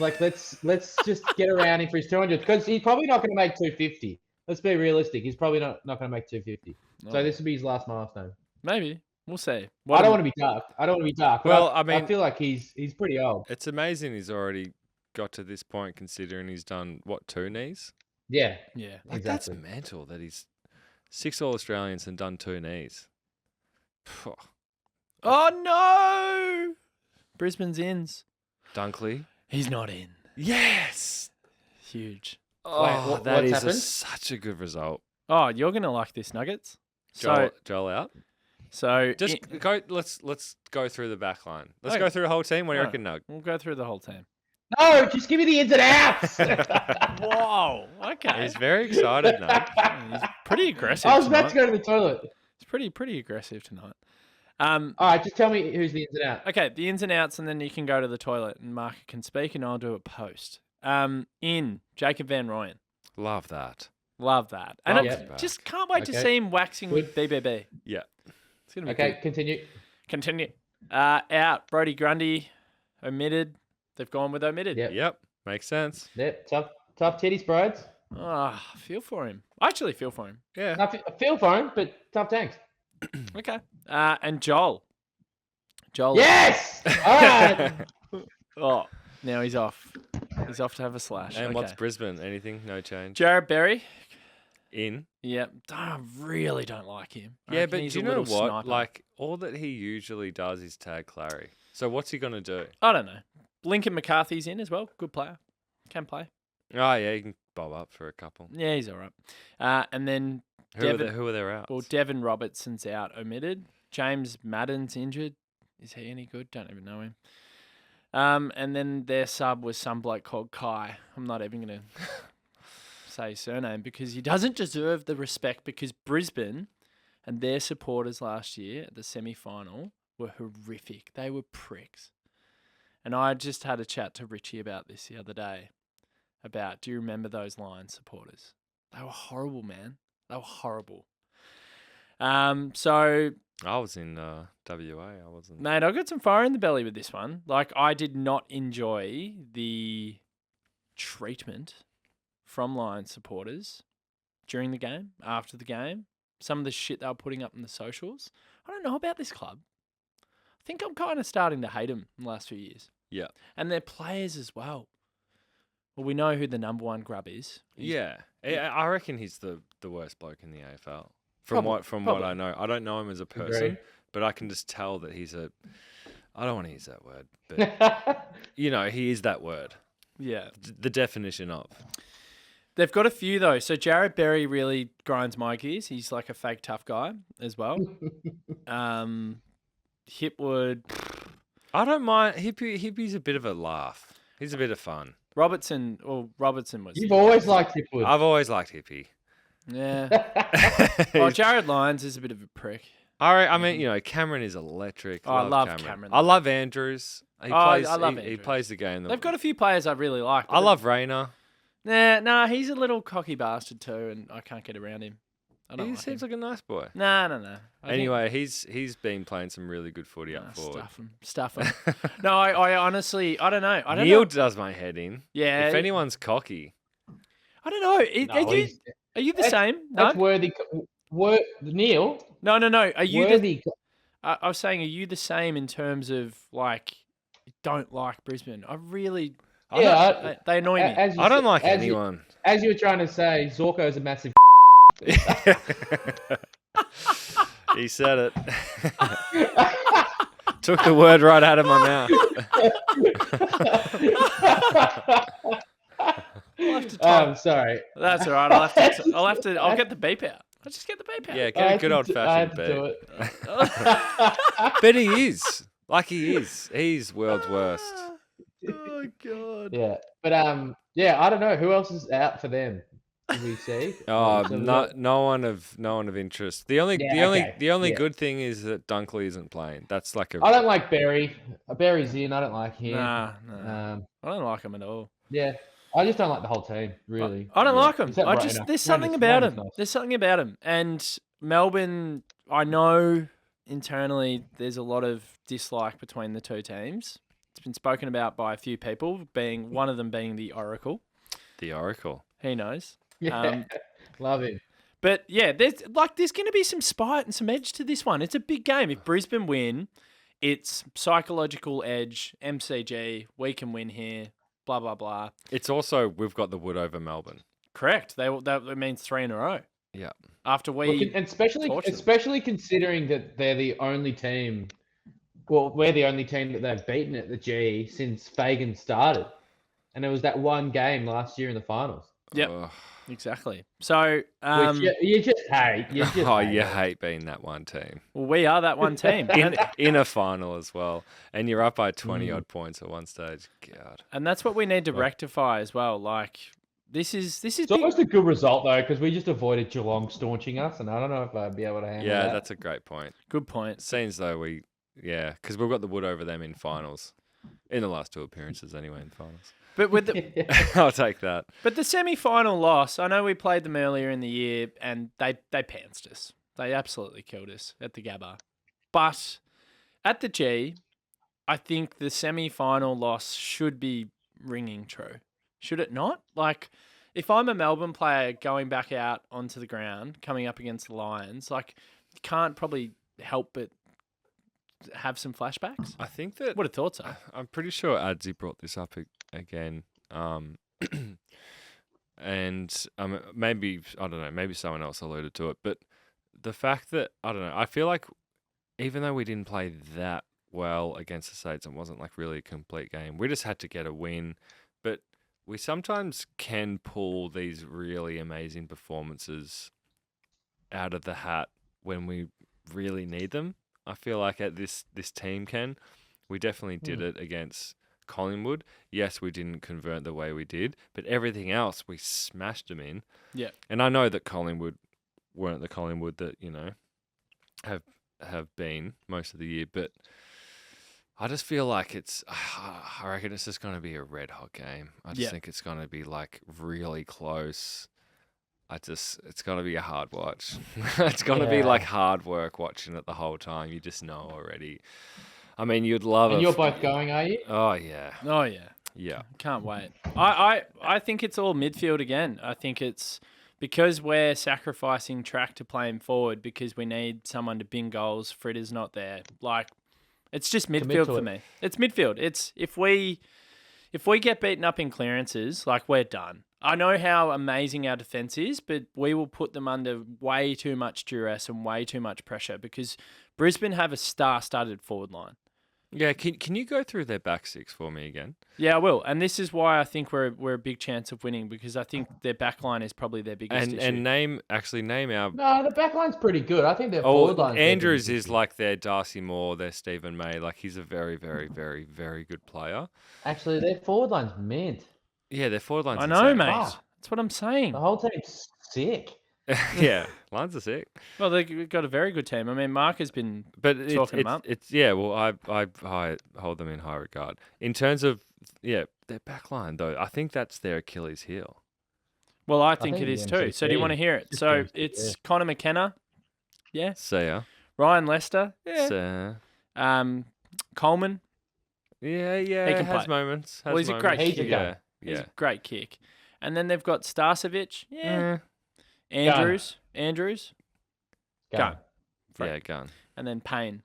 like let's just get around him for his 200th because he's probably not going to make 250. Let's be realistic. He's probably not going to make 250. No. So this will be his last milestone. Maybe. We'll see. I don't want to be dark. but Well, I mean, feel like he's pretty old. It's amazing he's already got to this point, considering he's done 2 knees. Yeah. Yeah. Like Exactly. that's mental that he's 6 All-Australians and done 2 knees. Phew. Oh no! Brisbane's ins. Dunkley. He's not in. Yes. Huge. Oh, what's that is happened? such a good result. Oh, you're gonna like this, Nuggets. Joel out. So Just go. Let's go through the back line. Let's Okay. go through the whole team. What do you Oh. reckon, Nug? we'll go through the whole team. No, just give me the ins and outs. Whoa. Okay. He's very excited now. He's pretty aggressive. I was about to tonight. go to the toilet. He's pretty aggressive tonight. All right, just tell me who's the ins and outs. Okay, the ins and outs, and then you can go to the toilet, and Mark can speak, and I'll do a post. In Jacob Van Rooyen. Love that. Love that, and Love I that. just can't wait to Okay. see him waxing with BBB. Yeah. It's gonna be Okay, good. continue. Continue. Out. Brodie Grundy omitted. They've gone with omitted. Yep. Yep. Makes sense. Yep. Tough titties, broads. Ah, I feel for him. I actually feel for him. Yeah. I feel fine, but tough tanks. Okay. And Joel. Joel. Yes. All right. Oh, now he's off. He's off to have a slash. And okay. what's Brisbane? Anything? No change. Jared Berry. In. Yep. I really don't like him. I Yeah, reckon but he's do you a know little what? sniper. Like all that he usually does is tag Clary. So what's he gonna do? I don't know. Lincoln McCarthy's in as well. Good player. Can play. Oh yeah, he can bob up for a couple. Yeah, he's all right. And then Who are there out? well, Devin Robertson's out, omitted. James Madden's injured. Is he any good? Don't even know him. And then their sub was some bloke called Kai. I'm not even going to say his surname because he doesn't deserve the respect because Brisbane and their supporters last year at the semi-final were horrific. They were pricks. And I just had a chat to Richie about this the other day. Do you remember those Lions supporters? They were horrible, man. They were horrible. So, I was in WA. I wasn't. mate, I got some fire in the belly with this one. Like, I did not enjoy the treatment from Lions supporters during the game, after the game. Some of the shit they were putting up in the socials. I don't know about this club. I think I'm kind of starting to hate them in the last few years. Yeah. And their players as well. Well, we know who the number one grub is. Yeah. I reckon he's the worst bloke in the AFL. From what I know, I don't know him as a person, Agree. but I can just tell that he's a. I don't want to use that word, but he is that word. Yeah. The definition of. They've got a few, though. So Jared Berry really grinds my gears. He's like a fake tough guy as well. Hipwood. I don't mind. Hippie's a bit of a laugh. He's a bit of fun. Robertson was. You've always liked Hipwood. I've always liked Hippie. Yeah. Well, Jared Lyons is a bit of a prick. I mean, Cameron is electric. Oh, I love Cameron, I though. love Andrews. I love He Andrews. plays the game. They've got a few players I really like. I love Rayner. Nah, he's a little cocky bastard too, and I can't get around him. I don't He like seems him. like a nice boy. No. I think- Anyway, he's been playing some really good footy up forward. Stuff him. No, I honestly, I don't know. I don't Neil know. does my head in. Yeah. If anyone's cocky, I don't know. Are you the same? That's No, worthy. Neil. no. Are you the, Worthy. I was saying, are you the same in terms of like, you don't like Brisbane? I really, Yeah, they annoy me. as you I don't said- like as you- anyone. As you were trying to say, Zorko's a massive. He said it. Took the word right out of my mouth. I'll have to type. Sorry. That's all right. I'll get the beep out. I'll just get the beep out. Yeah, I get a had good to old do- I had fashioned to do beat. it. But he is. Like he is. He's world's worst. Oh god. Yeah, but I don't know who else is out for them. Did we see? Oh, So no one of interest. The only Yeah, okay. good thing is that Dunkley isn't playing. That's like I don't like Berry. Berry's in. I don't like him. Nah. I I don't like him at all. Yeah, I just don't like the whole team. Really, I don't like him. Except Rayner. There's something Rayner's about him. nice. There's something about him. And Melbourne, I know internally there's a lot of dislike between the two teams. It's been spoken about by a few people, one of them being the Oracle. The Oracle. He knows. Yeah, love him. But yeah, there's going to be some spite and some edge to this one. It's a big game. If Brisbane win, it's psychological edge, MCG, we can win here, blah, blah, blah. It's also we've got the wood over Melbourne. Correct. That means 3 in a row. Yeah. After we And torched them. especially considering that they're the only team. Well, we're the only team that they've beaten at the G since Fagan started, and it was that one game last year in the finals. Yep. Ugh. Exactly. So, Which you just hate. You just Oh, hate you it. hate being that one team. well, we are that one team. In a final as well. And you're up by 20 odd points at one stage. God. And that's what we need to rectify as well. Like, this is It's big. almost a good result though, because we just avoided Geelong staunching us, and I don't know if I'd be able to handle Yeah, that. that's a great point. Good point. Seems though because we've got the wood over them in finals. In the last 2 appearances anyway in finals. But with the I'll take that. but the semi-final loss, I know we played them earlier in the year, and they pantsed us. They absolutely killed us at the Gabba. But at the G, I think the semi-final loss should be ringing true. Should it not? Like, if I'm a Melbourne player going back out onto the ground, coming up against the Lions, like, you can't probably help but have some flashbacks. I think that What are thoughts are? I'm pretty sure Adzi brought this up again. And maybe, I don't know, maybe someone else alluded to it. But the fact that, I don't know, I feel like even though we didn't play that well against the States, it wasn't like really a complete game. We just had to get a win. But we sometimes can pull these really amazing performances out of the hat when we really need them. I feel like this team can. We definitely did it against Collingwood. Yes, we didn't convert the way we did, but everything else we smashed them in. Yeah. And I know that Collingwood weren't the Collingwood that, have been most of the year, but I just feel like I reckon it's just going to be a red hot game. I just think it's going to be like really close. It's going to be a hard watch. It's going to be like hard work watching it the whole time. You just know already. I mean, you'd love it. And you're both going, are you? Oh, yeah. Oh, yeah. Yeah. Can't wait. I think it's all midfield again. I think it's because we're sacrificing track to play him forward because we need someone to bin goals. Fritter's not there. Like, it's just midfield for me. It's midfield. It's if we get beaten up in clearances, like, we're done. I know how amazing our defence is, but we will put them under way too much duress and way too much pressure because Brisbane have a star-studded forward line. Yeah, can you go through their back six for me again? Yeah, I will. And this is why I think we're a big chance of winning because I think their back line is probably their biggest issue. And name our... No, the back line's pretty good. I think their forward line's Andrews is like their Darcy Moore, their Stephen May. Like, he's a very, very, very, very good player. Actually, their forward line's mint. Yeah, their forward line's I know, insane. mate. That's what I'm saying. The whole team's sick. Yeah, lines are sick. Well, they've got a very good team. I mean, Mark has been talking them up. I hold them in high regard. In terms of, their back line, though, I think that's their Achilles heel. Well, I think it is too. So do you want to hear it? So it's Connor McKenna. Yeah. See ya. Ryan Lester. Yeah. So, Coleman. Yeah. He can has play. moments. Well, he's a great kicker. Yeah. He's a great kick. And then they've got Starcevic. Yeah. Andrews. Gun. Yeah, Gun. And then Payne.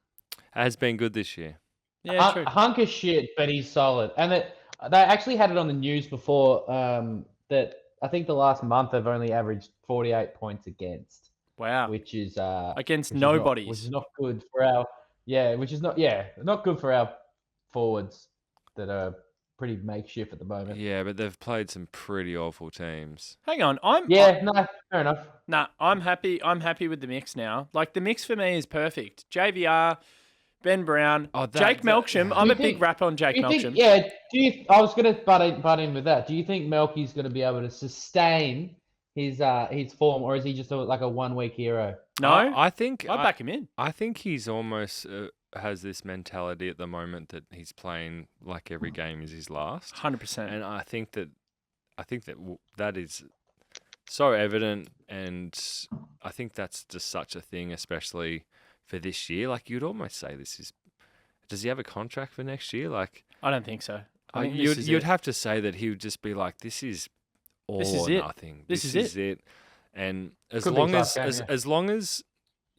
Has been good this year. Yeah, true. Hunk is shit, but he's solid. And they actually had it on the news before that I think the last month they've only averaged 48 points against. Wow. Which is against nobodies. Which is not good for our not good for our forwards that are pretty makeshift at the moment. Yeah, but they've played some pretty awful teams. Hang on, fair enough. I'm happy. I'm happy with the mix now. Like, the mix for me is perfect. JVR, Ben Brown, Jake Melksham. I'm a big rap on Jake Melksham. I was going to butt in with that. Do you think Melky's going to be able to sustain his form, or is he just like a 1 week hero? No, I think I'd back him in. I think he's almost has this mentality at the moment that he's playing like every game is his last. 100%. And I think that is so evident, and I think that's just such a thing, especially for this year. Like, you'd almost say does he have a contract for next year? Like, I don't think so. You'd have to say that he would just be like, this is all or nothing. This is it. And as long as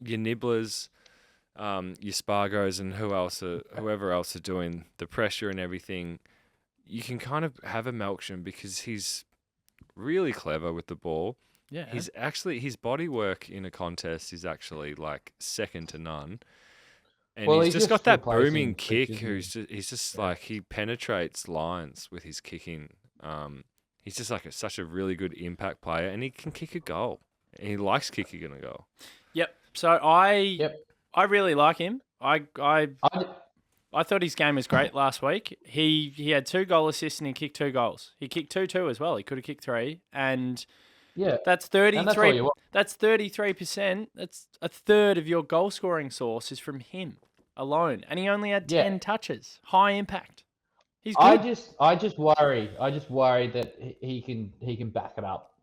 your Nibblers, your Spargos, and whoever else are doing the pressure and everything, you can kind of have a Melksham because he's really clever with the ball. Yeah. He's actually his body work in a contest is actually like second to none. And Well, he's just got that replacing booming Fritz, kick. isn't he? He's just Yeah. like he penetrates lines with his kicking. He's just like such a really good impact player, and he can kick a goal. And he likes kicking a goal. Yep. So I really like him. I thought his game was great last week. He had 2 goal assists and he kicked 2 goals. He kicked 2 as well. He could have kicked 3, and Yeah. that's And that's all 33. you want. That's 33%. That's a third of your goal scoring source is from him alone, and he only had 10 touches. High impact. He's good. I just worry that he can back it up.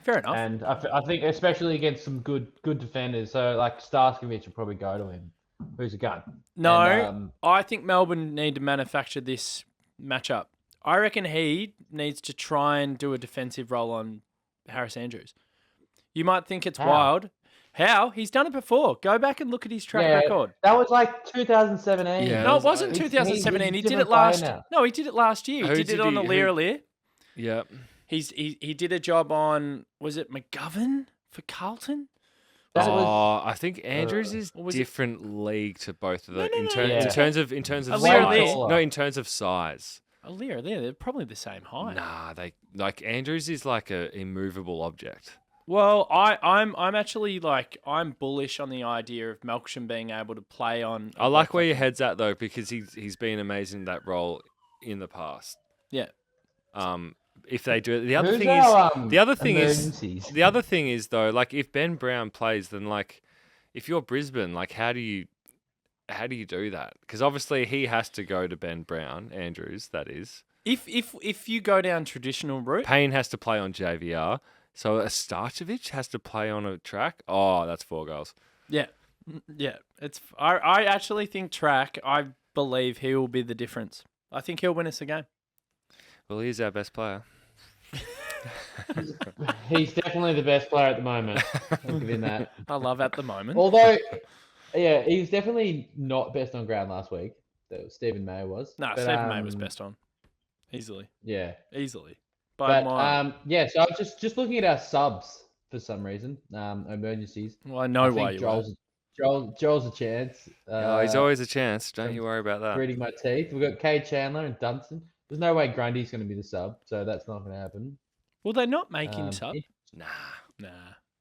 Fair enough. And I think especially against some good defenders. So like Starskovich will probably go to him. Who's a gun? No, And, I think Melbourne need to manufacture this matchup. I reckon he needs to try and do a defensive role on Harris Andrews. You might think it's How? wild. How? He's done it before. Go back and look at his track record. That was like 2017. Yeah, No, it wasn't He's- 2017. he's He a did it different player last. now. No, he did it last year. Who He did it did on he- Alir who- Alir. Yep. He did a job on, was it McGovern for Carlton? That was- I think Andrews is Or was it- different league to both of them No, in, no, in yeah. terms of Alir size. Alir. No, in terms of size. Alir Alir, they're probably the same height. Nah, they like Andrews is like a immovable object. Well, I'm actually I'm bullish on the idea of Melksham being able to play on. I like where your head's at though, because he's been amazing in that role in the past. Yeah. If they do it, the other Who's thing our, is the other thing is emergencies? the other thing is though, like if Ben Brown plays, then like if you're Brisbane, like how do you do that? Because obviously he has to go to Ben Brown, Andrews, that is. If you go down traditional route, Payne has to play on JVR, so a Starcevic has to play on a track. Oh, that's 4 goals. yeah, it's. I actually think track. I believe he will be the difference. I think he'll win us the game. Well, he's our best player. He's definitely the best player at the moment. I'll give him that. I love at the moment. Although, yeah, he's definitely not best on ground last week. That Stephen May was. No, But, Stephen May was best on, easily, Yeah, by but mile. yeah. So I was just looking at our subs for some reason. Emergencies. Well, I know I why think you are. Joel's a chance. Oh, he's always a chance. Don't you worry about that. Gritting my teeth. We've got Kay Chandler and Dunstan. There's no way Grundy's going to be the sub, so that's not going to happen. Will they not make him sub? Nah. Nah.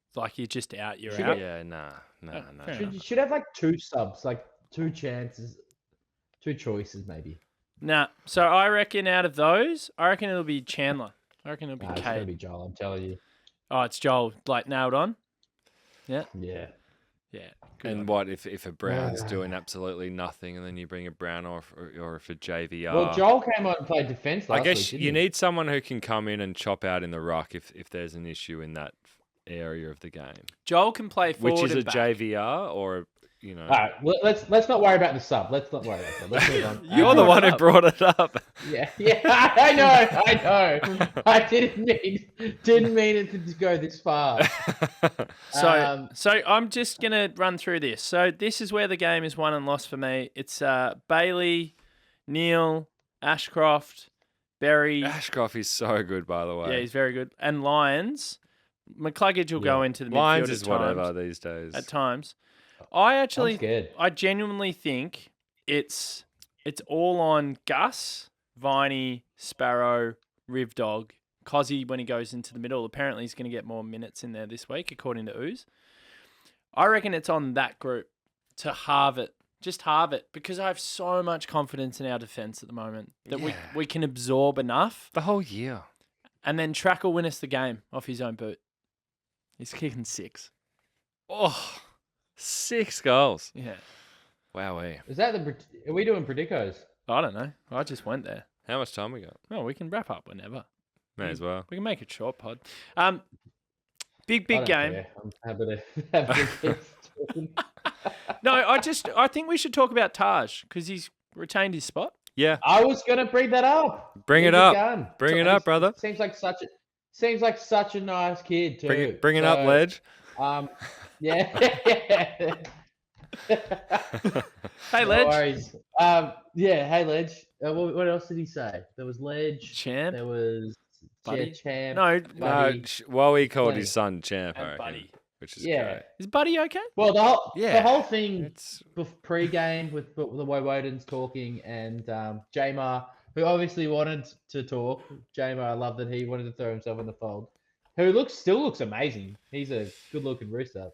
It's like you're just out. You're Should out. Yeah, nah. fair enough. You should have like 2 subs, like 2 chances, 2 choices maybe. Nah. So I reckon out of those, I reckon it'll be Chandler. I reckon it'll be It's going to Kate. be Joel, I'm telling you. Oh, it's Joel. Nailed on. Yeah. Yeah. Good And on. what if a Brown's doing absolutely nothing, and then you bring a Brown or if a JVR? Well, Joel came on and played defense last I guess week, didn't you he? need someone who can come in and chop out in the ruck if there's an issue in that area of the game, Joel can play forward which is a and back. JVR or All right, let's not worry about the sub. Let's not worry about that. Let's move on. You're the one who brought it up. Yeah, I know. I didn't mean it to go this far. So I'm just gonna run through this. So this is where the game is won and lost for me. It's Bailey, Neil, Ashcroft, Berry. Ashcroft is so good, by the way. Yeah, he's very good. And Lions. McCluggage will go into the Lions midfield is at whatever times. these days. At times, I I'm scared. genuinely think it's all on Gus, Viney, Sparrow, Rivdog, Cozzy when he goes into the middle. Apparently, he's going to get more minutes in there this week, according to Ooze. I reckon it's on that group to halve it. Just halve it, because I have so much confidence in our defence at the moment that we can absorb enough, the whole year. and then Track will win us the game off his own boot. He's kicking 6. Oh, 6 goals. Yeah. Wowee. Is that are we doing predicos? I don't know. I just went there. How much time we got? Oh, we can wrap up whenever. May as well. We can make it short, pod. Big I don't game. care. I'm happy to keep talking. No, I think we should talk about Taj because he's retained his spot. Yeah. I was gonna bring that up. Bring it He's a up. gun. Bring it up, brother. Seems like such a nice kid too. Bring it up, Ledge. Yeah. Hey, No Ledge. worries. Yeah. Hey, Ledge. What else did he say? There was Ledge. Champ. There was Buddy? Champ. No, No, Buddy. Wowie called Plenty. his son Champ, I and reckon, Buddy. which is Yeah. great. Is Buddy okay? Well, the Yeah, whole thing It's pre-game with the Wodens talking and Jamar, who obviously wanted to talk. Jamar, I love that he wanted to throw himself in the fold. Who still looks amazing. He's a good-looking rooster.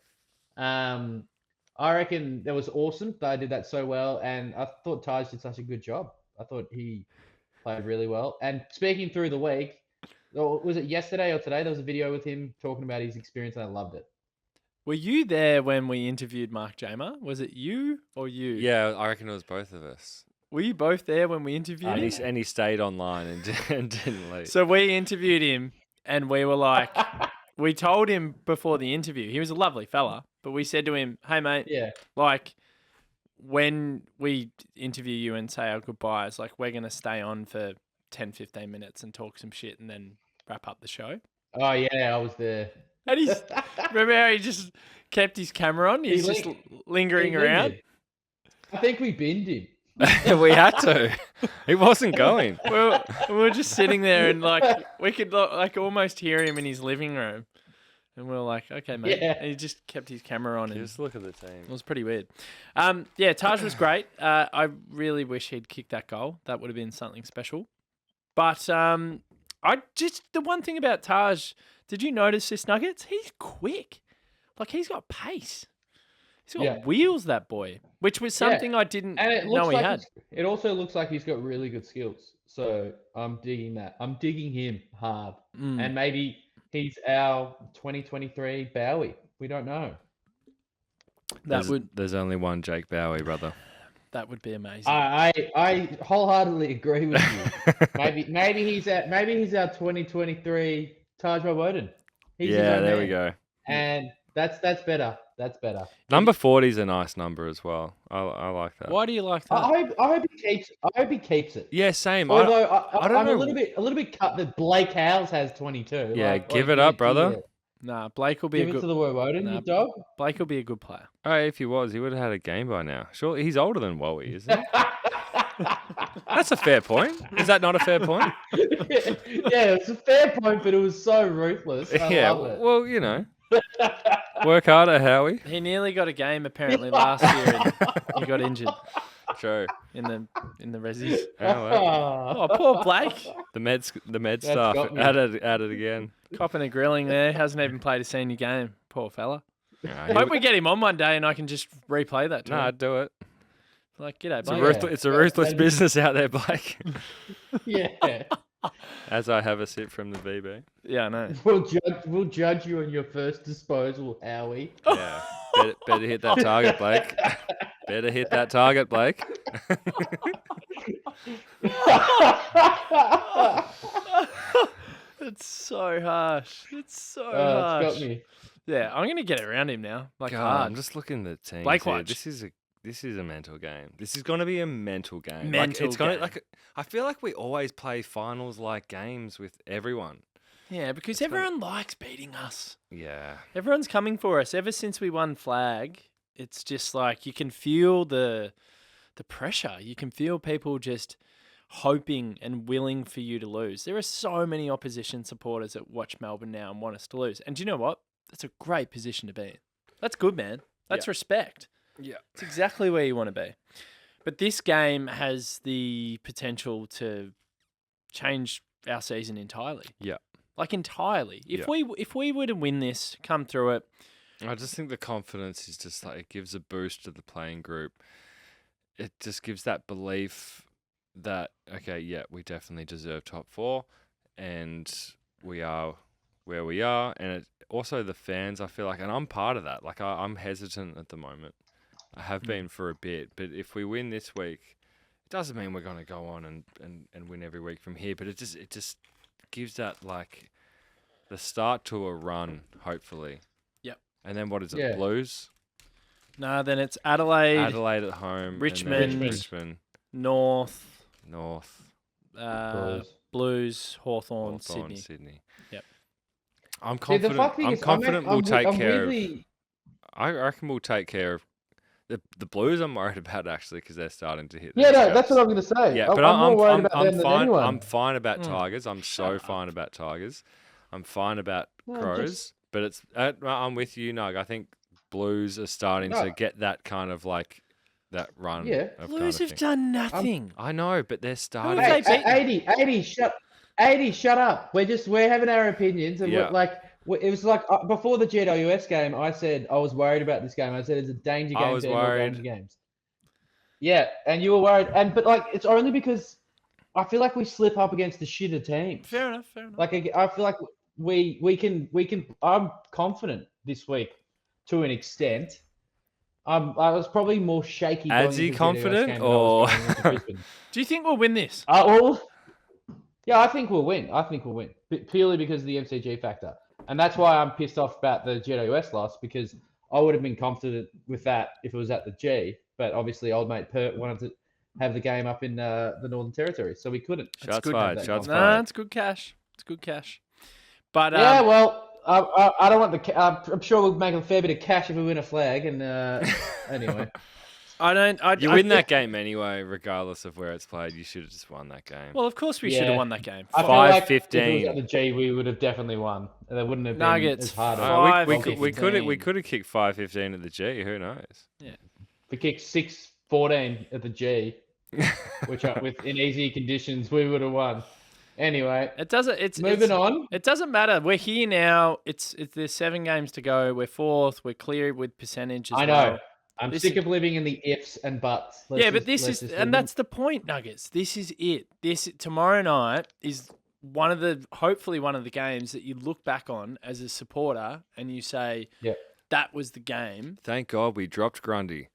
I reckon that was awesome. They did that so well, and I thought Taj did such a good job. I thought he played really well. And speaking through the week, or was it yesterday or today? There was a video with him talking about his experience, and I loved it. Were you there when we interviewed Mark Jamer? Was it you or you? yeah, I reckon it was both of us. Were you both there when we interviewed And him? he stayed online and didn't leave. So we interviewed him, and we were like, we told him before the interview, he was a lovely fella, but we said to him, hey, mate, Yeah. like, when we interview you and say our goodbyes, like, we're going to stay on for 10, 15 minutes and talk some shit and then wrap up the show. Oh, yeah, I was there. And he's, remember how he just kept his camera on? He's just lingering He around. lingered. I think we binned him. We had to. He wasn't going. We were just sitting there and, like, we could, like, almost hear him in his living room. And we were like, okay, mate. Yeah. And he just kept his camera on. And Just look at the team. it was pretty weird. Yeah, Taj was great. I really wish he'd kicked that goal. That would have been something special. But the one thing about Taj, did you notice this, Nuggets? He's quick. Like, he's got pace. He's got wheels, that boy, which was something I didn't And it know looks he like had. it also looks like he's got really good skills. So I'm digging that. I'm digging him hard. Mm. And maybe he's our 2023 Bowie. We don't know. There's only one Jake Bowie, brother. That would be amazing. I wholeheartedly agree with you. maybe he's our 2023 Taj Woden. He's his Yeah, own there man. we go. And that's better. That's better. Number 40 is a nice number as well. I like that. Why do you like that? I hope he keeps it. Yeah, same. Although I don't I'm know. a little bit cut that Blake Howes has 22. Yeah, give it up, brother. Nah, Blake will be Give a it good. to the Woden, Nah. you dog. Blake will be a good player. Oh, if he was, he would have had a game by now. Surely he's older than Wowie, isn't he? That's a fair point. Is that not a fair point? Yeah, it's a fair point, but it was so ruthless. I love it. well, you know, work harder, Howie. He nearly got a game apparently last year, and he got injured True. in the resis. Oh, well. Oh, poor Blake, The med That's staff got me. at it again. copping a grilling there. Hasn't even played a senior game. Poor fella. Nah, Hope we get him on one day and I can just replay that. To him. do it. Like, g'day, It's a, Blake. it's a ruthless business out there, Blake. Yeah. As I have a sip from the BB. Yeah, I know. We'll judge you on your first disposal, Howie. Yeah. Better hit that target, Blake. Better hit that target, Blake. It's so harsh. It's so It's harsh. got me. Yeah, I'm gonna get around him now. Like God, hard. I'm just looking at the team. Blake Watch. This is a mental game. This is going to be a mental game. Mental it's gonna, game. I feel like we always play finals like games with everyone. Yeah, because everyone likes beating us. Yeah. Everyone's coming for us. Ever since we won flag, it's just like you can feel the pressure. You can feel people just hoping and willing for you to lose. There are so many opposition supporters that watch Melbourne now and want us to lose. And do you know what? That's a great position to be in. That's good, man. That's respect. Yeah. It's exactly where you want to be. But this game has the potential to change our season entirely. Yeah. Like entirely. If we were to win this, come through it. I just think the confidence is just like it gives a boost to the playing group. It just gives that belief that, okay, yeah, we definitely deserve top 4 and we are where we are. And it, also the fans, I feel like, and I'm part of that. Like I'm hesitant at the moment. I have been for a bit, but if we win this week, it doesn't mean we're going to go on and win every week from here, but it just gives that like the start to a run, hopefully. Yep. And then what is it? Yeah. Blues? No, then it's Adelaide, Adelaide at home. Richmond. And then Richmond. North, North. Blues, Hawthorn, Hawthorn, Sydney. Yep. I'm See, the confident. fuck thing I'm is, confident we'll take care really... of. I reckon we'll take care of The Blues I'm worried about actually because they're starting to hit. Yeah, their no, that's what straps. I'm going to say. Yeah, I'm, but I'm more worried about I'm them than fine. anyone. I'm fine about Mm. Tigers. I'm so Shut fine about Tigers. I'm fine about No, Crows. just- But it's I'm with you, Nug. I think Blues are starting No. to get that kind of like that run. Yeah. of Blues kind of have thing. done nothing. I know, but they're starting. have they Hey, beaten? 80, shut up. We're having our opinions, and Yeah. it was like before the GWS game. I said I was worried about this game. I said it's a danger game. I was to end all worried. danger games. Yeah, and you were worried, but like it's only because I feel like we slip up against the shitter teams. Fair enough. Like I feel like we can. I'm confident this week to an extent. I was probably more shaky. Adds going he into the GWS confident, game than I was or- going into Brisbane. Do you think we'll win this? Yeah, I think we'll win. Purely because of the MCG factor. And that's why I'm pissed off about the GWS loss, because I would have been confident with that if it was at the G. But obviously, old mate Pert wanted to have the game up in the Northern Territory, so we couldn't. Shots good. fired. That Shots No, fired. it's good cash. It's good cash. But Yeah, well, I don't want the. I'm sure we'll make a fair bit of cash if we win a flag. And anyway, I don't. You win that game anyway, regardless of where it's played. You should have just won that game. Well, of course we Yeah. should have won that game. I feel like 5-15. if it was at the G, we would have definitely won. And it wouldn't have been Nuggets, as hard. five- we 5-15. could have kicked 5-15 at the G. Who knows? If we kicked 6-14 at the G, which in easy conditions we would have won. Anyway, It doesn't. It's moving on. It doesn't matter. We're here now. It's there's 7 games to go. We're 4th. We're clear with percentage as I know. well. I'm This sick is- of living in the ifs and buts. Yeah, but this is, and that's the point, Nuggets. This is it. This tomorrow night is hopefully one of the games that you look back on as a supporter and you say, Yep. that was the game. Thank God we dropped Grundy.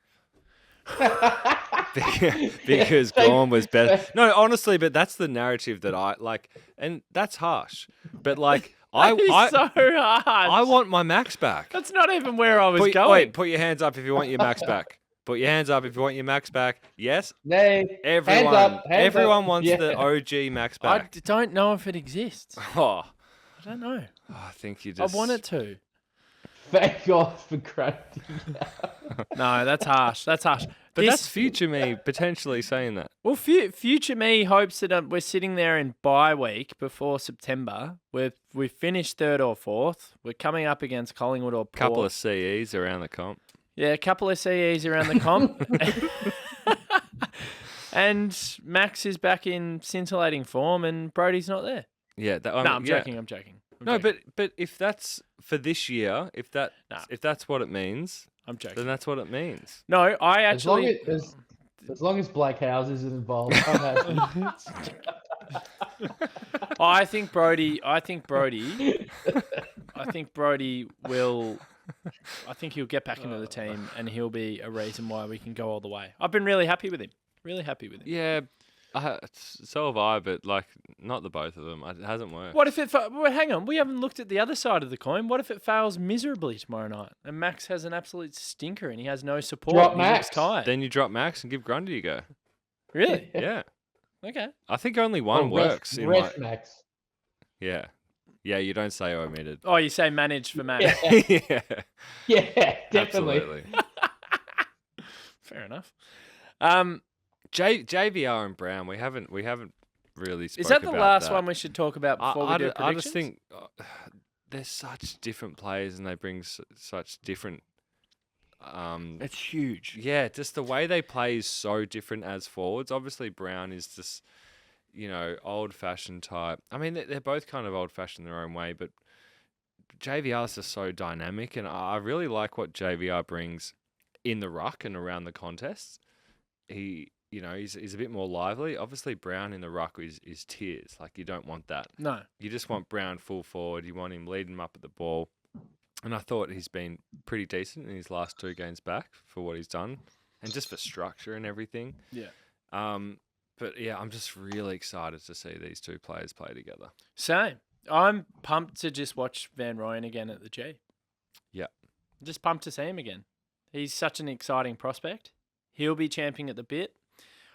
Because Gorn was better. No, honestly, but that's the narrative that I like, and that's harsh. But like, I so hard. I want my max back. That's not even where I was going. Wait, put your hands up if you want your max back. Put your hands up if you want your max back. Yes, Nay, everyone. hands Everyone up. wants Yeah. the OG max I back. don't know if it exists. Oh, I don't know. I think you just. I want it to. Thank God for Grundy. No, that's harsh. That's harsh. But that's future me potentially saying that. Well, future me hopes that we're sitting there in bye week before September. We've finished 3rd or 4th. We're coming up against Collingwood or Port. Couple of CEs around the comp. Yeah, a couple of CEs around the comp. And Max is back in scintillating form and Brodie's not there. Yeah, No, I'm joking. I'm joking. No, but if that's for this year, if that's what it means, I'm joking. then that's what it means. No, I actually. As long as Black House isn't involved, I'm happy. I think Brodie will. I think he'll get back into the team, and he'll be a reason why we can go all the way. I've been really happy with him. Really happy with him. Yeah, so have I, but like not the both of them. It hasn't worked. What if it? Well, hang on, we haven't looked at the other side of the coin. What if it fails miserably tomorrow night, and Max has an absolute stinker, and he has no support? Drop and he looks Max. tired. Then you drop Max and give Grundy a go. Really? Yeah, Okay. I think only one works. Rest Max. Yeah, you don't say omitted. Oh, you say managed for Max. Yeah, Yeah, definitely. absolutely. Fair enough. JVR and Brown, we haven't really. Is that the about last that. one we should talk about before we do predictions? I just think they're such different players and they bring such different. It's huge. Yeah, just the way they play is so different as forwards. Obviously, Brown is just, old-fashioned type. I mean, they're both kind of old-fashioned in their own way, but JVR is just so dynamic, and I really like what JVR brings in the ruck and around the contests. He's a bit more lively. Obviously, Brown in the ruck is tears. Like, you don't want that. No. You just want Brown full forward. You want him leading him up at the ball. And I thought he's been pretty decent in his last 2 games back for what he's done and just for structure and everything. Yeah. But yeah, I'm just really excited to see these 2 players play together. Same. I'm pumped to just watch Van Rooyen again at the G. Yeah. Just pumped to see him again. He's such an exciting prospect. He'll be champing at the bit.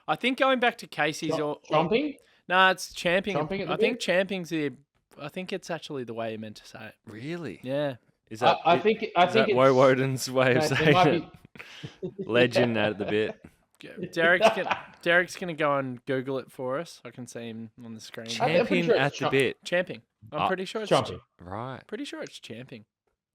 I think going back to Casey's Chomping? No, it's champing. Chomping at the I think bit? champing's I think it's actually the way you meant to say it. Really? Yeah. Is that I think Woden's way of there saying might it? be Legend at the bit. Derek's gonna go and Google it for us. I can see him on the screen. I'm pretty Champion sure it's at the bit. Champing. I'm Ah, pretty sure it's Chomping. Right. pretty sure it's champing.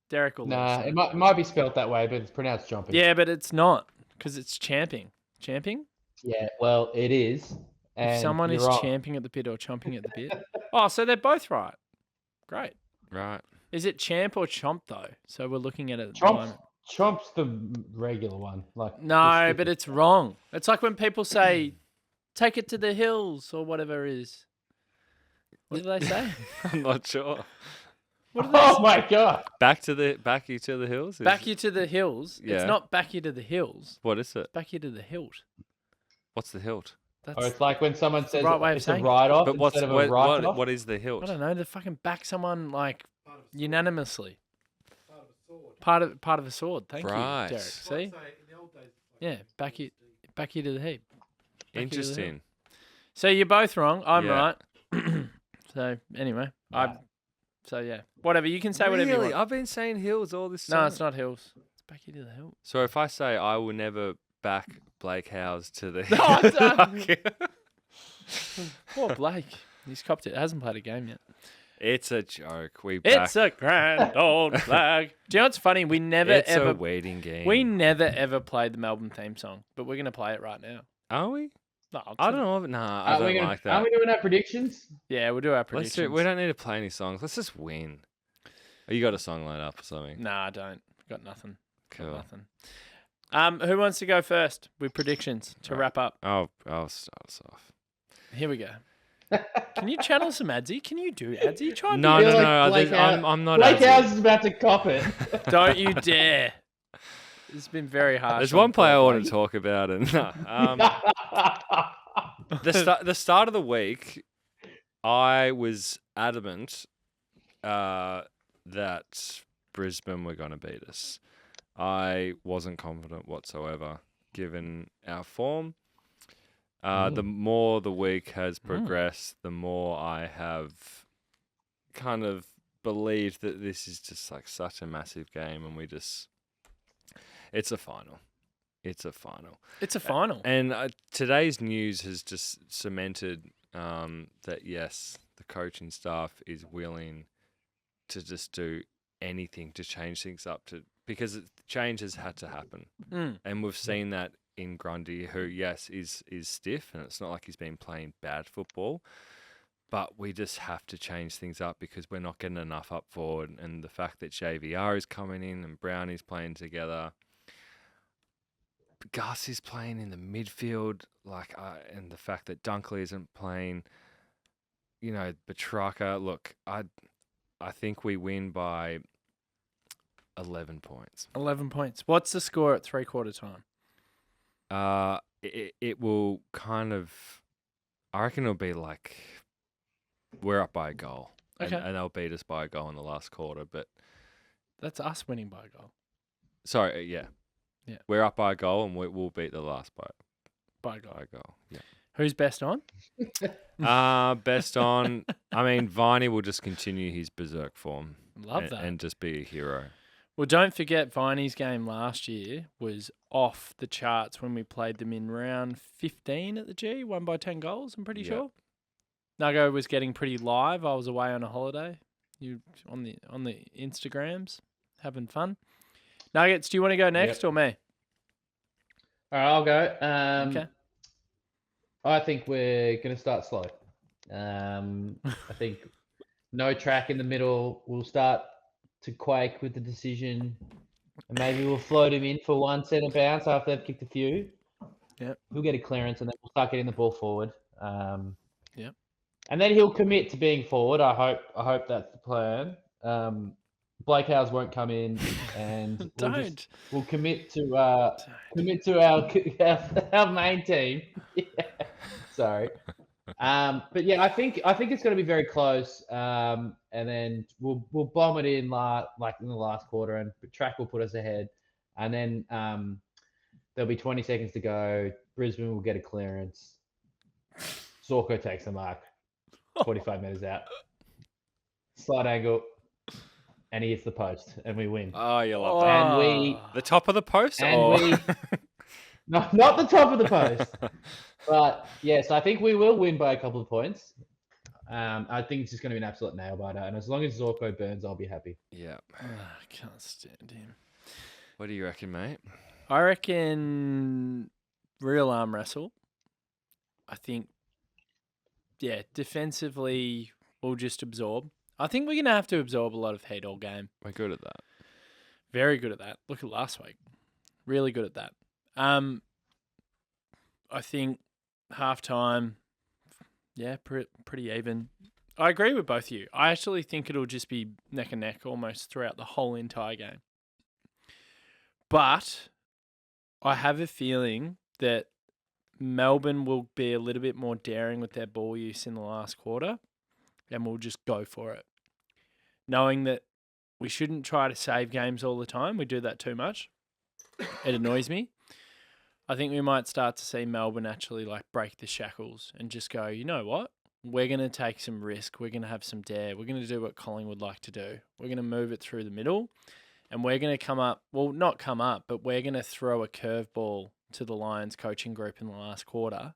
Derek will. let Nah, us it know. might be spelt that way, but it's pronounced chomping. Yeah, but it's not because it's champing. Champing. Yeah, well, it is. And If someone you're is wrong. champing at the bit or chomping at the bit. Oh, so they're both right. Great. Right. Is it champ or chomp though? So we're looking at it at the Chomp, moment. chomp's the regular one. Like No, but it's wrong. It's like when people say, "Take it to the hills" or whatever it is. What do they say? I'm not sure. What do they Oh say? my god! Back you to the hills. Back you to the hills. Yeah. It's not back you to the hills. What is it? Back you to the hilt. What's the hilt? That's Or it's like when someone the says right way of it's a saying it. write-off But what's instead of a write-off. what is the hilt? I don't know. To fucking back someone like unanimously. Part of a sword. Thank you, Right. Derek. See? Yeah, back you to the heap. Back you to the hill. Interesting. So you're both wrong. I'm Yeah. right. So anyway, Yeah. So yeah, whatever. You can say whatever you Really? want. I've been saying hills all this No, time. it's not hills. It's back you to the hill. So if I say I will never back Blake Howes to the No, don't. Poor Blake. He's copped it. Hasn't played a game yet. It's a joke. We It's back. a grand old flag. Do you know what's funny? We never It's ever a waiting game. played the Melbourne theme song, but we're gonna play it right now. Are we? No, I don't know. Nah, I Are we don't gonna- like Are that. we doing our predictions? Yeah, we'll do our Let's predictions. do, we don't need to play any songs. Let's just win. Oh, you got a song lined up or something? Nah, I don't. Got nothing. Got Cool. nothing. Who wants to go first with predictions to Right. wrap up? I'll start us off. Here we go. Can you channel some adsy? Can you do adsy? Try and No, be- no, feel like no. Blake I'm not. Blake Azzy. House is about to cop it. Don't you dare. It's been very hard. There's one player I want to talk about, and the start of the week, I was adamant that Brisbane were going to beat us. I wasn't confident whatsoever, given our form. The more the week has progressed, the more I have kind of believed that this is just like such a massive game, and it's a final. It's a final. It's a final. And today's news has just cemented that, yes, the coaching staff is willing to just do anything to change things up, because change has had to happen. And we've seen that in Grundy, who, yes, is stiff, and it's not like he's been playing bad football, but we just have to change things up because we're not getting enough up forward. And the fact that JVR is coming in and Brownie's playing together, Gus is playing in the midfield, and the fact that Dunkley isn't playing, Batraka. Look, I think we win by 11 points. 11 points. What's the score at 3/4 time? It will kind of, I reckon it'll be like we're up by a goal, Okay. and they'll beat us by a goal in the last quarter. But That's us winning by a goal. sorry, yeah, we're up by a goal, and we'll beat the last by By a goal. a goal. Yeah. Who's best on? Best on. I mean, Viney will just continue his berserk form. Love that. and just be a hero. Well, don't forget Viney's game last year was off the charts when we played them in round 15 at the G, won by 10 goals, I'm pretty Yeah. sure. Nuggo was getting pretty live. I was away on a holiday. You on the Instagrams, having fun. Nuggets, do you want to go next or me? All right, I'll go. Okay. I think we're going to start slow. I think no track in the middle. We'll start to quake with the decision. And maybe we'll float him in for one centre bounce after they've kicked a few. Yep. He'll get a clearance and then we'll start getting the ball forward. Yep. And then he'll commit to being forward. I hope that's the plan. Blake Howes won't come in, and we'll commit to our main team. Sorry. But yeah, I think it's going to be very close. And then we'll bomb it in like in the last quarter, and track will put us ahead. And then there'll be 20 seconds to go. Brisbane will get a clearance. Zorko takes the mark. 45 meters out. Slight angle. and he hits the post, and we win. Oh, you love that. And we- The top of the post? And or... we- not the top of the post, but yes, I think we will win by a couple of points. I think it's just going to be an absolute nail biter, and as long as Zorko burns, I'll be happy. Yeah. I can't stand him. What do you reckon, mate? I reckon real arm wrestle. I think, yeah, defensively we'll just absorb. I think we're going to have to absorb a lot of heat all game. We're good at that. Very good at that. Look at last week. Really good at that. I think halftime, yeah, pretty even. I agree with both of you. I actually think it'll just be neck and neck almost throughout the whole entire game. But I have a feeling that Melbourne will be a little bit more daring with their ball use in the last quarter, and we'll just go for it. Knowing that we shouldn't try to save games all the time. We do that too much. It annoys me. I think we might start to see Melbourne actually like break the shackles and just go, you know what? We're going to take some risk. We're going to have some dare. We're going to do what Collingwood like to do. We're going to move it through the middle, and we're going to come up, well, not come up, but we're going to throw a curveball to the Lions coaching group in the last quarter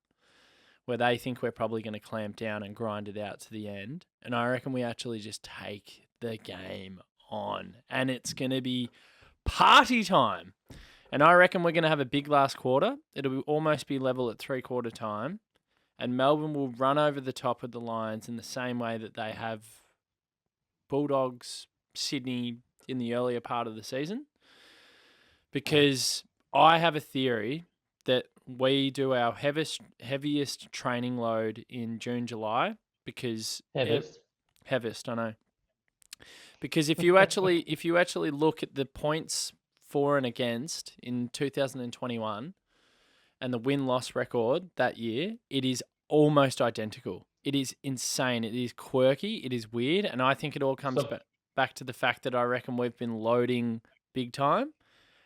where they think we're probably going to clamp down and grind it out to the end. And I reckon we actually just take the game on, and it's going to be party time. And I reckon we're going to have a big last quarter. It'll almost be level at 3/4 time. And Melbourne will run over the top of the Lions in the same way that they have Bulldogs, Sydney in the earlier part of the season. Because I have a theory that we do our heaviest training load in June, July. Because heaviest, I know. Because if you actually look at the points for and against in 2021 and the win-loss record that year, it is almost identical. It is insane. It is quirky. It is weird. And I think it all comes back to the fact that I reckon we've been loading big time,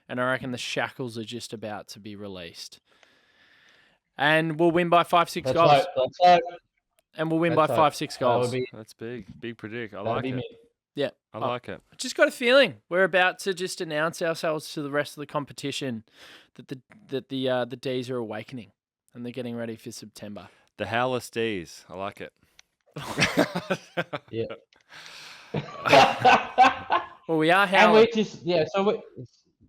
and I reckon the shackles are just about to be released. And we'll win by 5-6 goals. Let's hope. And we'll win by 5-6 goals. That's big. Big predict. I like it. Yeah. I like it. I just got a feeling we're about to just announce ourselves to the rest of the competition that the D's are awakening and they're getting ready for September. The Howless D's. I like it. Yeah. Well, we are And howling. we just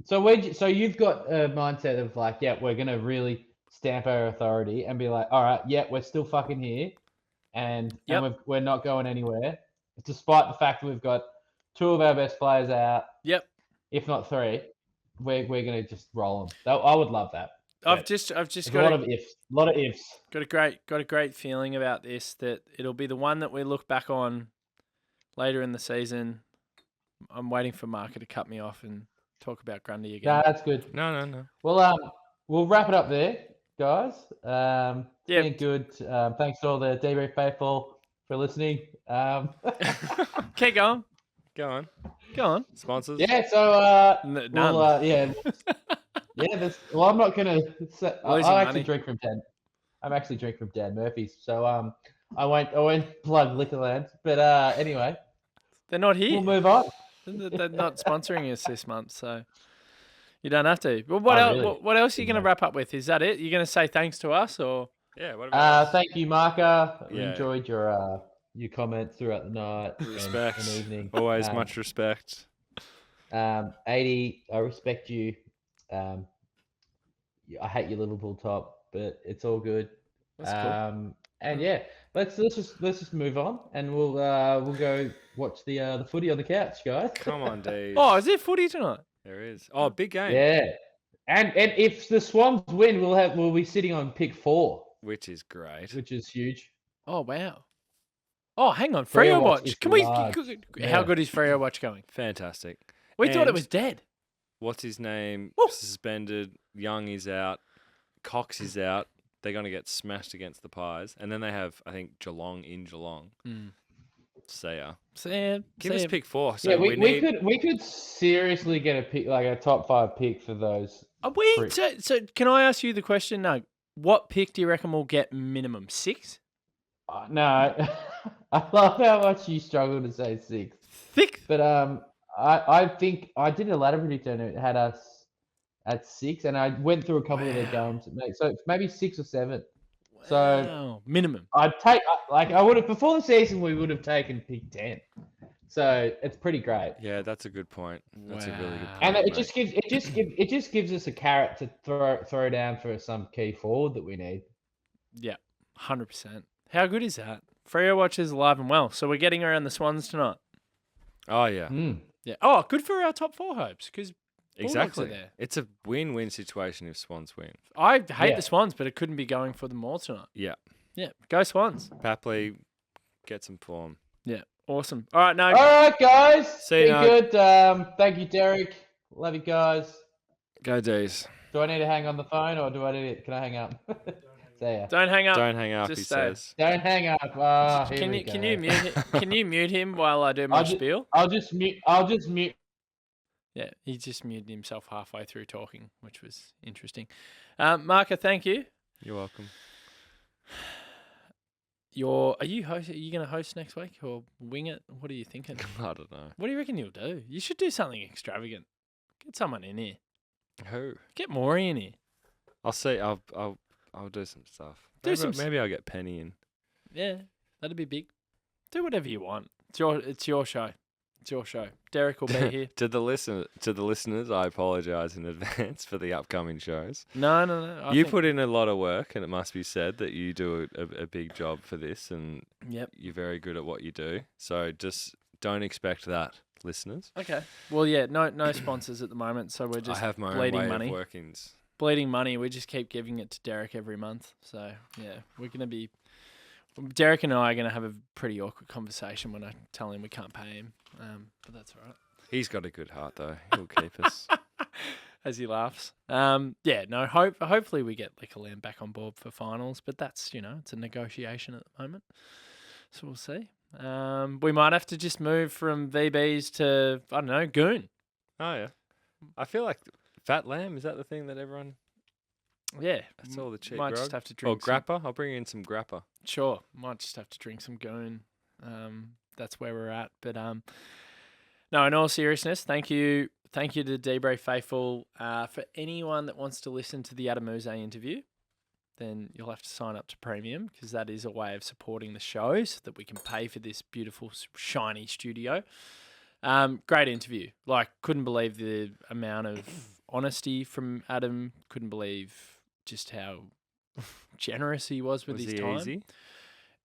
so you've got a mindset of like, yeah, we're gonna really stamp our authority and be like, all right, yeah, we're still fucking here, and we're not going anywhere, despite the fact that we've got two of our best players out. Yep. If not three, we're gonna just roll them. I would love that. I've just There's got a lot of ifs. Got a great feeling about this, that it'll be the one that we look back on later in the season. I'm waiting for Marca to cut me off and talk about Grundy again. No, that's good. No. Well, we'll wrap it up there, guys. It's Yep. been good. Thanks to all the DeeBrief faithful for listening. Keep going. Go on. Go on. Sponsors? Yeah, so None. yeah. Yeah, I'm not gonna say, I Losing actually money. drink from Dan. I'm actually drinking from Dan Murphy's. So I won't plug Liquorland. But anyway, They're not here. we'll move on. They're not sponsoring us this month, so you don't have to. But what else? really? What else are you going to No. wrap up with? Is that it? You're going to say thanks to us, or Yeah, what about Thank you, Marca. Yeah. Enjoyed your comments throughout the night Respect. and evening. Always much respect. 80, I respect you. I hate your Liverpool top, but it's all good. That's cool. And yeah, let's just move on, and we'll go watch the footy on the couch, guys. Come on, Dave. oh, is there footy tonight? There is. Oh, big game. Yeah, and if the Swans win, we'll be sitting on pick 4, Which is great. which is huge. Oh wow. Oh, hang on, Freo Freo Watch Watch. is Can we? large. How Yeah. good is Freo Watch going? Fantastic. We thought it And- was dead. What's his name? Woo. Suspended. Young is out. Cox is out. They're going to get smashed against the Pies. And then they have, I think, Geelong in Geelong. See ya. Sam, Give us pick 4. So Yeah, we need... we could seriously get a pick, like a top 5 pick for those. Are we? Prick. So can I ask you the question? No. What pick do you reckon we'll get minimum? 6? No, I love how much you struggle to say 6. Thick. But I think I did a ladder predictor and it had us at 6, and I went through a couple of their Wow. games. So it's maybe 6 or 7. So Wow. Minimum. I'd take I would have before the season we would have taken pick 10. So it's pretty great. Yeah, that's a good point. That's a really good Wow. point. And it mate. just gives us a carrot to throw down for some key forward that we need. Yeah, 100%. How good is that? Freo watches alive and well. So we're getting around the Swans tonight. Oh yeah, Yeah. Oh, good for our top 4 hopes because exactly. there. It's a win-win situation if Swans win. I hate Yeah. the Swans, but it couldn't be going for them more tonight. Yeah, Yeah, go Swans. Papley, get some form. Yeah, awesome. All right, no. All right, guys. See Be you, good. Thank you, Derek. Love you guys. Go D's. Do I need to hang on the phone or can I hang up? See ya. Don't hang up. Don't hang up. Just He stay. says. Don't hang up. Oh, here Can we you go. can you mute can you mute him while I do my spiel? I'll just mute. Yeah, he just muted himself halfway through talking, which was interesting. Marca, thank you. You're welcome. Are you going to host next week or wing it? What are you thinking? I don't know. What do you reckon you'll do? You should do something extravagant. Get someone in here. Who? Get Maury in here. I'll see. I'll do some stuff. Maybe I'll get Penny in. Yeah, that'd be big. Do whatever you want. It's your show. It's your show. Derek will be here. To the listeners, I apologise in advance for the upcoming shows. No. You put in a lot of work, and it must be said that you do a big job for this, and Yep. you're very good at what you do. So just don't expect that, listeners. Okay. Well, yeah. No sponsors at the moment, so we're just I have my own bleeding way money. of workings. Bleeding money. We just keep giving it to Derek every month. So yeah, we're gonna be. Derek and I are gonna have a pretty awkward conversation when I tell him we can't pay him. But that's all right. He's got a good heart, though. He'll keep us. As he laughs. Yeah. No. Hopefully we get Liquorland back on board for finals, but that's it's a negotiation at the moment. So we'll see. We might have to just move from VBs to I don't know Goon. Oh yeah. I feel like Fat Lamb, is that the thing that everyone... Yeah. That's all the cheap Might grog? just have to Or drink some- grappa? I'll bring in some grappa. Sure. Might just have to drink some Goon. That's where we're at. But no, in all seriousness, thank you to DeeBrief faithful. For anyone that wants to listen to the Adam Muse interview, then you'll have to sign up to premium because that is a way of supporting the show so that we can pay for this beautiful shiny studio. Great interview. Couldn't believe the amount of honesty from Adam. Couldn't believe just how generous he was with Was his he time. easy?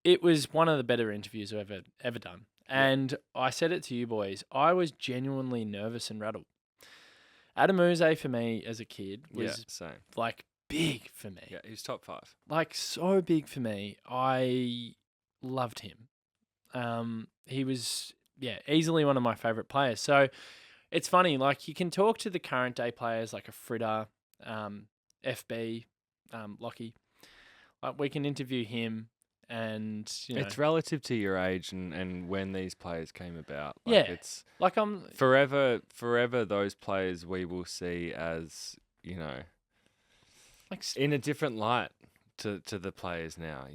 It was one of the better interviews I've ever done. And I said it to you boys. I was genuinely nervous and rattled. Adam Muse for me as a kid was same. big for me. Yeah, he's top 5. So big for me. I loved him. He was easily one of my favorite players. So it's funny, you can talk to the current day players like a Fritter, FB, Lockie. We can interview him. And it's relative to your age and when these players came about. It's I'm forever those players we will see as in a different light to the players now.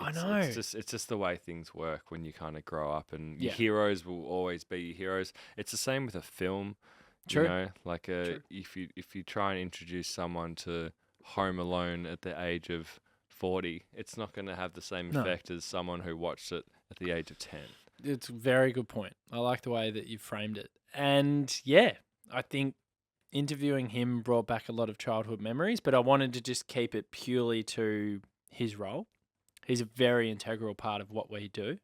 I know. It's just the way things work when you kind of grow up, and your Yeah. heroes will always be your heroes. It's the same with a film. True. True. If you try and introduce someone to Home Alone at the age of 40, it's not going to have the same effect as someone who watched it at the age of 10. It's a very good point. I like the way that you framed it. And I think interviewing him brought back a lot of childhood memories, but I wanted to just keep it purely to his role. He's a very integral part of what we do.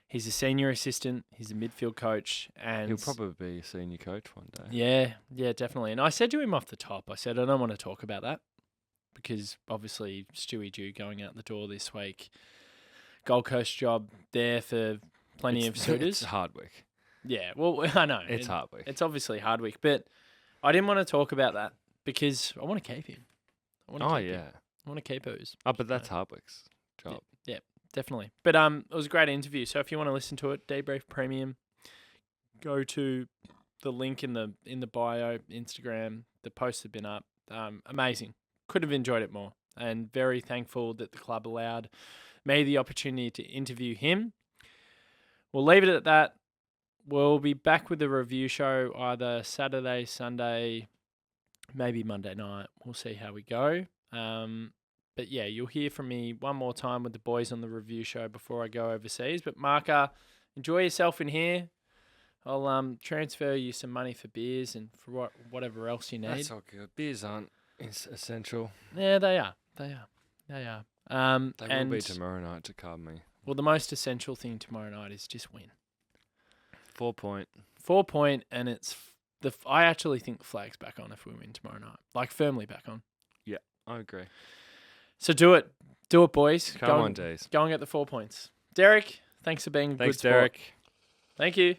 He's a senior assistant. He's a midfield coach. And He'll probably be a senior coach one day. Yeah, definitely. And I said to him off the top, I said, I don't want to talk about that. Because obviously Stewie Dew going out the door this week. Gold Coast job there for plenty of suitors. It's Hardwick. Yeah, well, I know. It's Hardwick. It's obviously Hardwick, but I didn't want to talk about that because I want to keep him. I want to keep Ooze. Oh, but that's Hardwick's job. Yeah, definitely. But it was a great interview. So if you want to listen to it, DeeBrief Premium, go to the link in the bio, Instagram. The posts have been up. Amazing. Could have enjoyed it more, and very thankful that the club allowed me the opportunity to interview him. We'll leave it at that. we'll be back with the review show either Saturday, Sunday, maybe Monday night. We'll see how we go. But yeah, you'll hear from me one more time with the boys on the review show before I go overseas. But Marca, enjoy yourself in here. I'll transfer you some money for beers and for whatever else you need. That's all good. Beers aren't essential. Yeah, they are. They are. They and will be tomorrow night to carb me. well, the most essential thing tomorrow night is just win. 4 point. 4 point, and it's I actually think the flag's back on if we win tomorrow night, like firmly back on. Yeah, I agree. So do it, boys. Come on, Days. Go and get the 4 points. Derek, thanks for being a good sport. Derek. Thank you.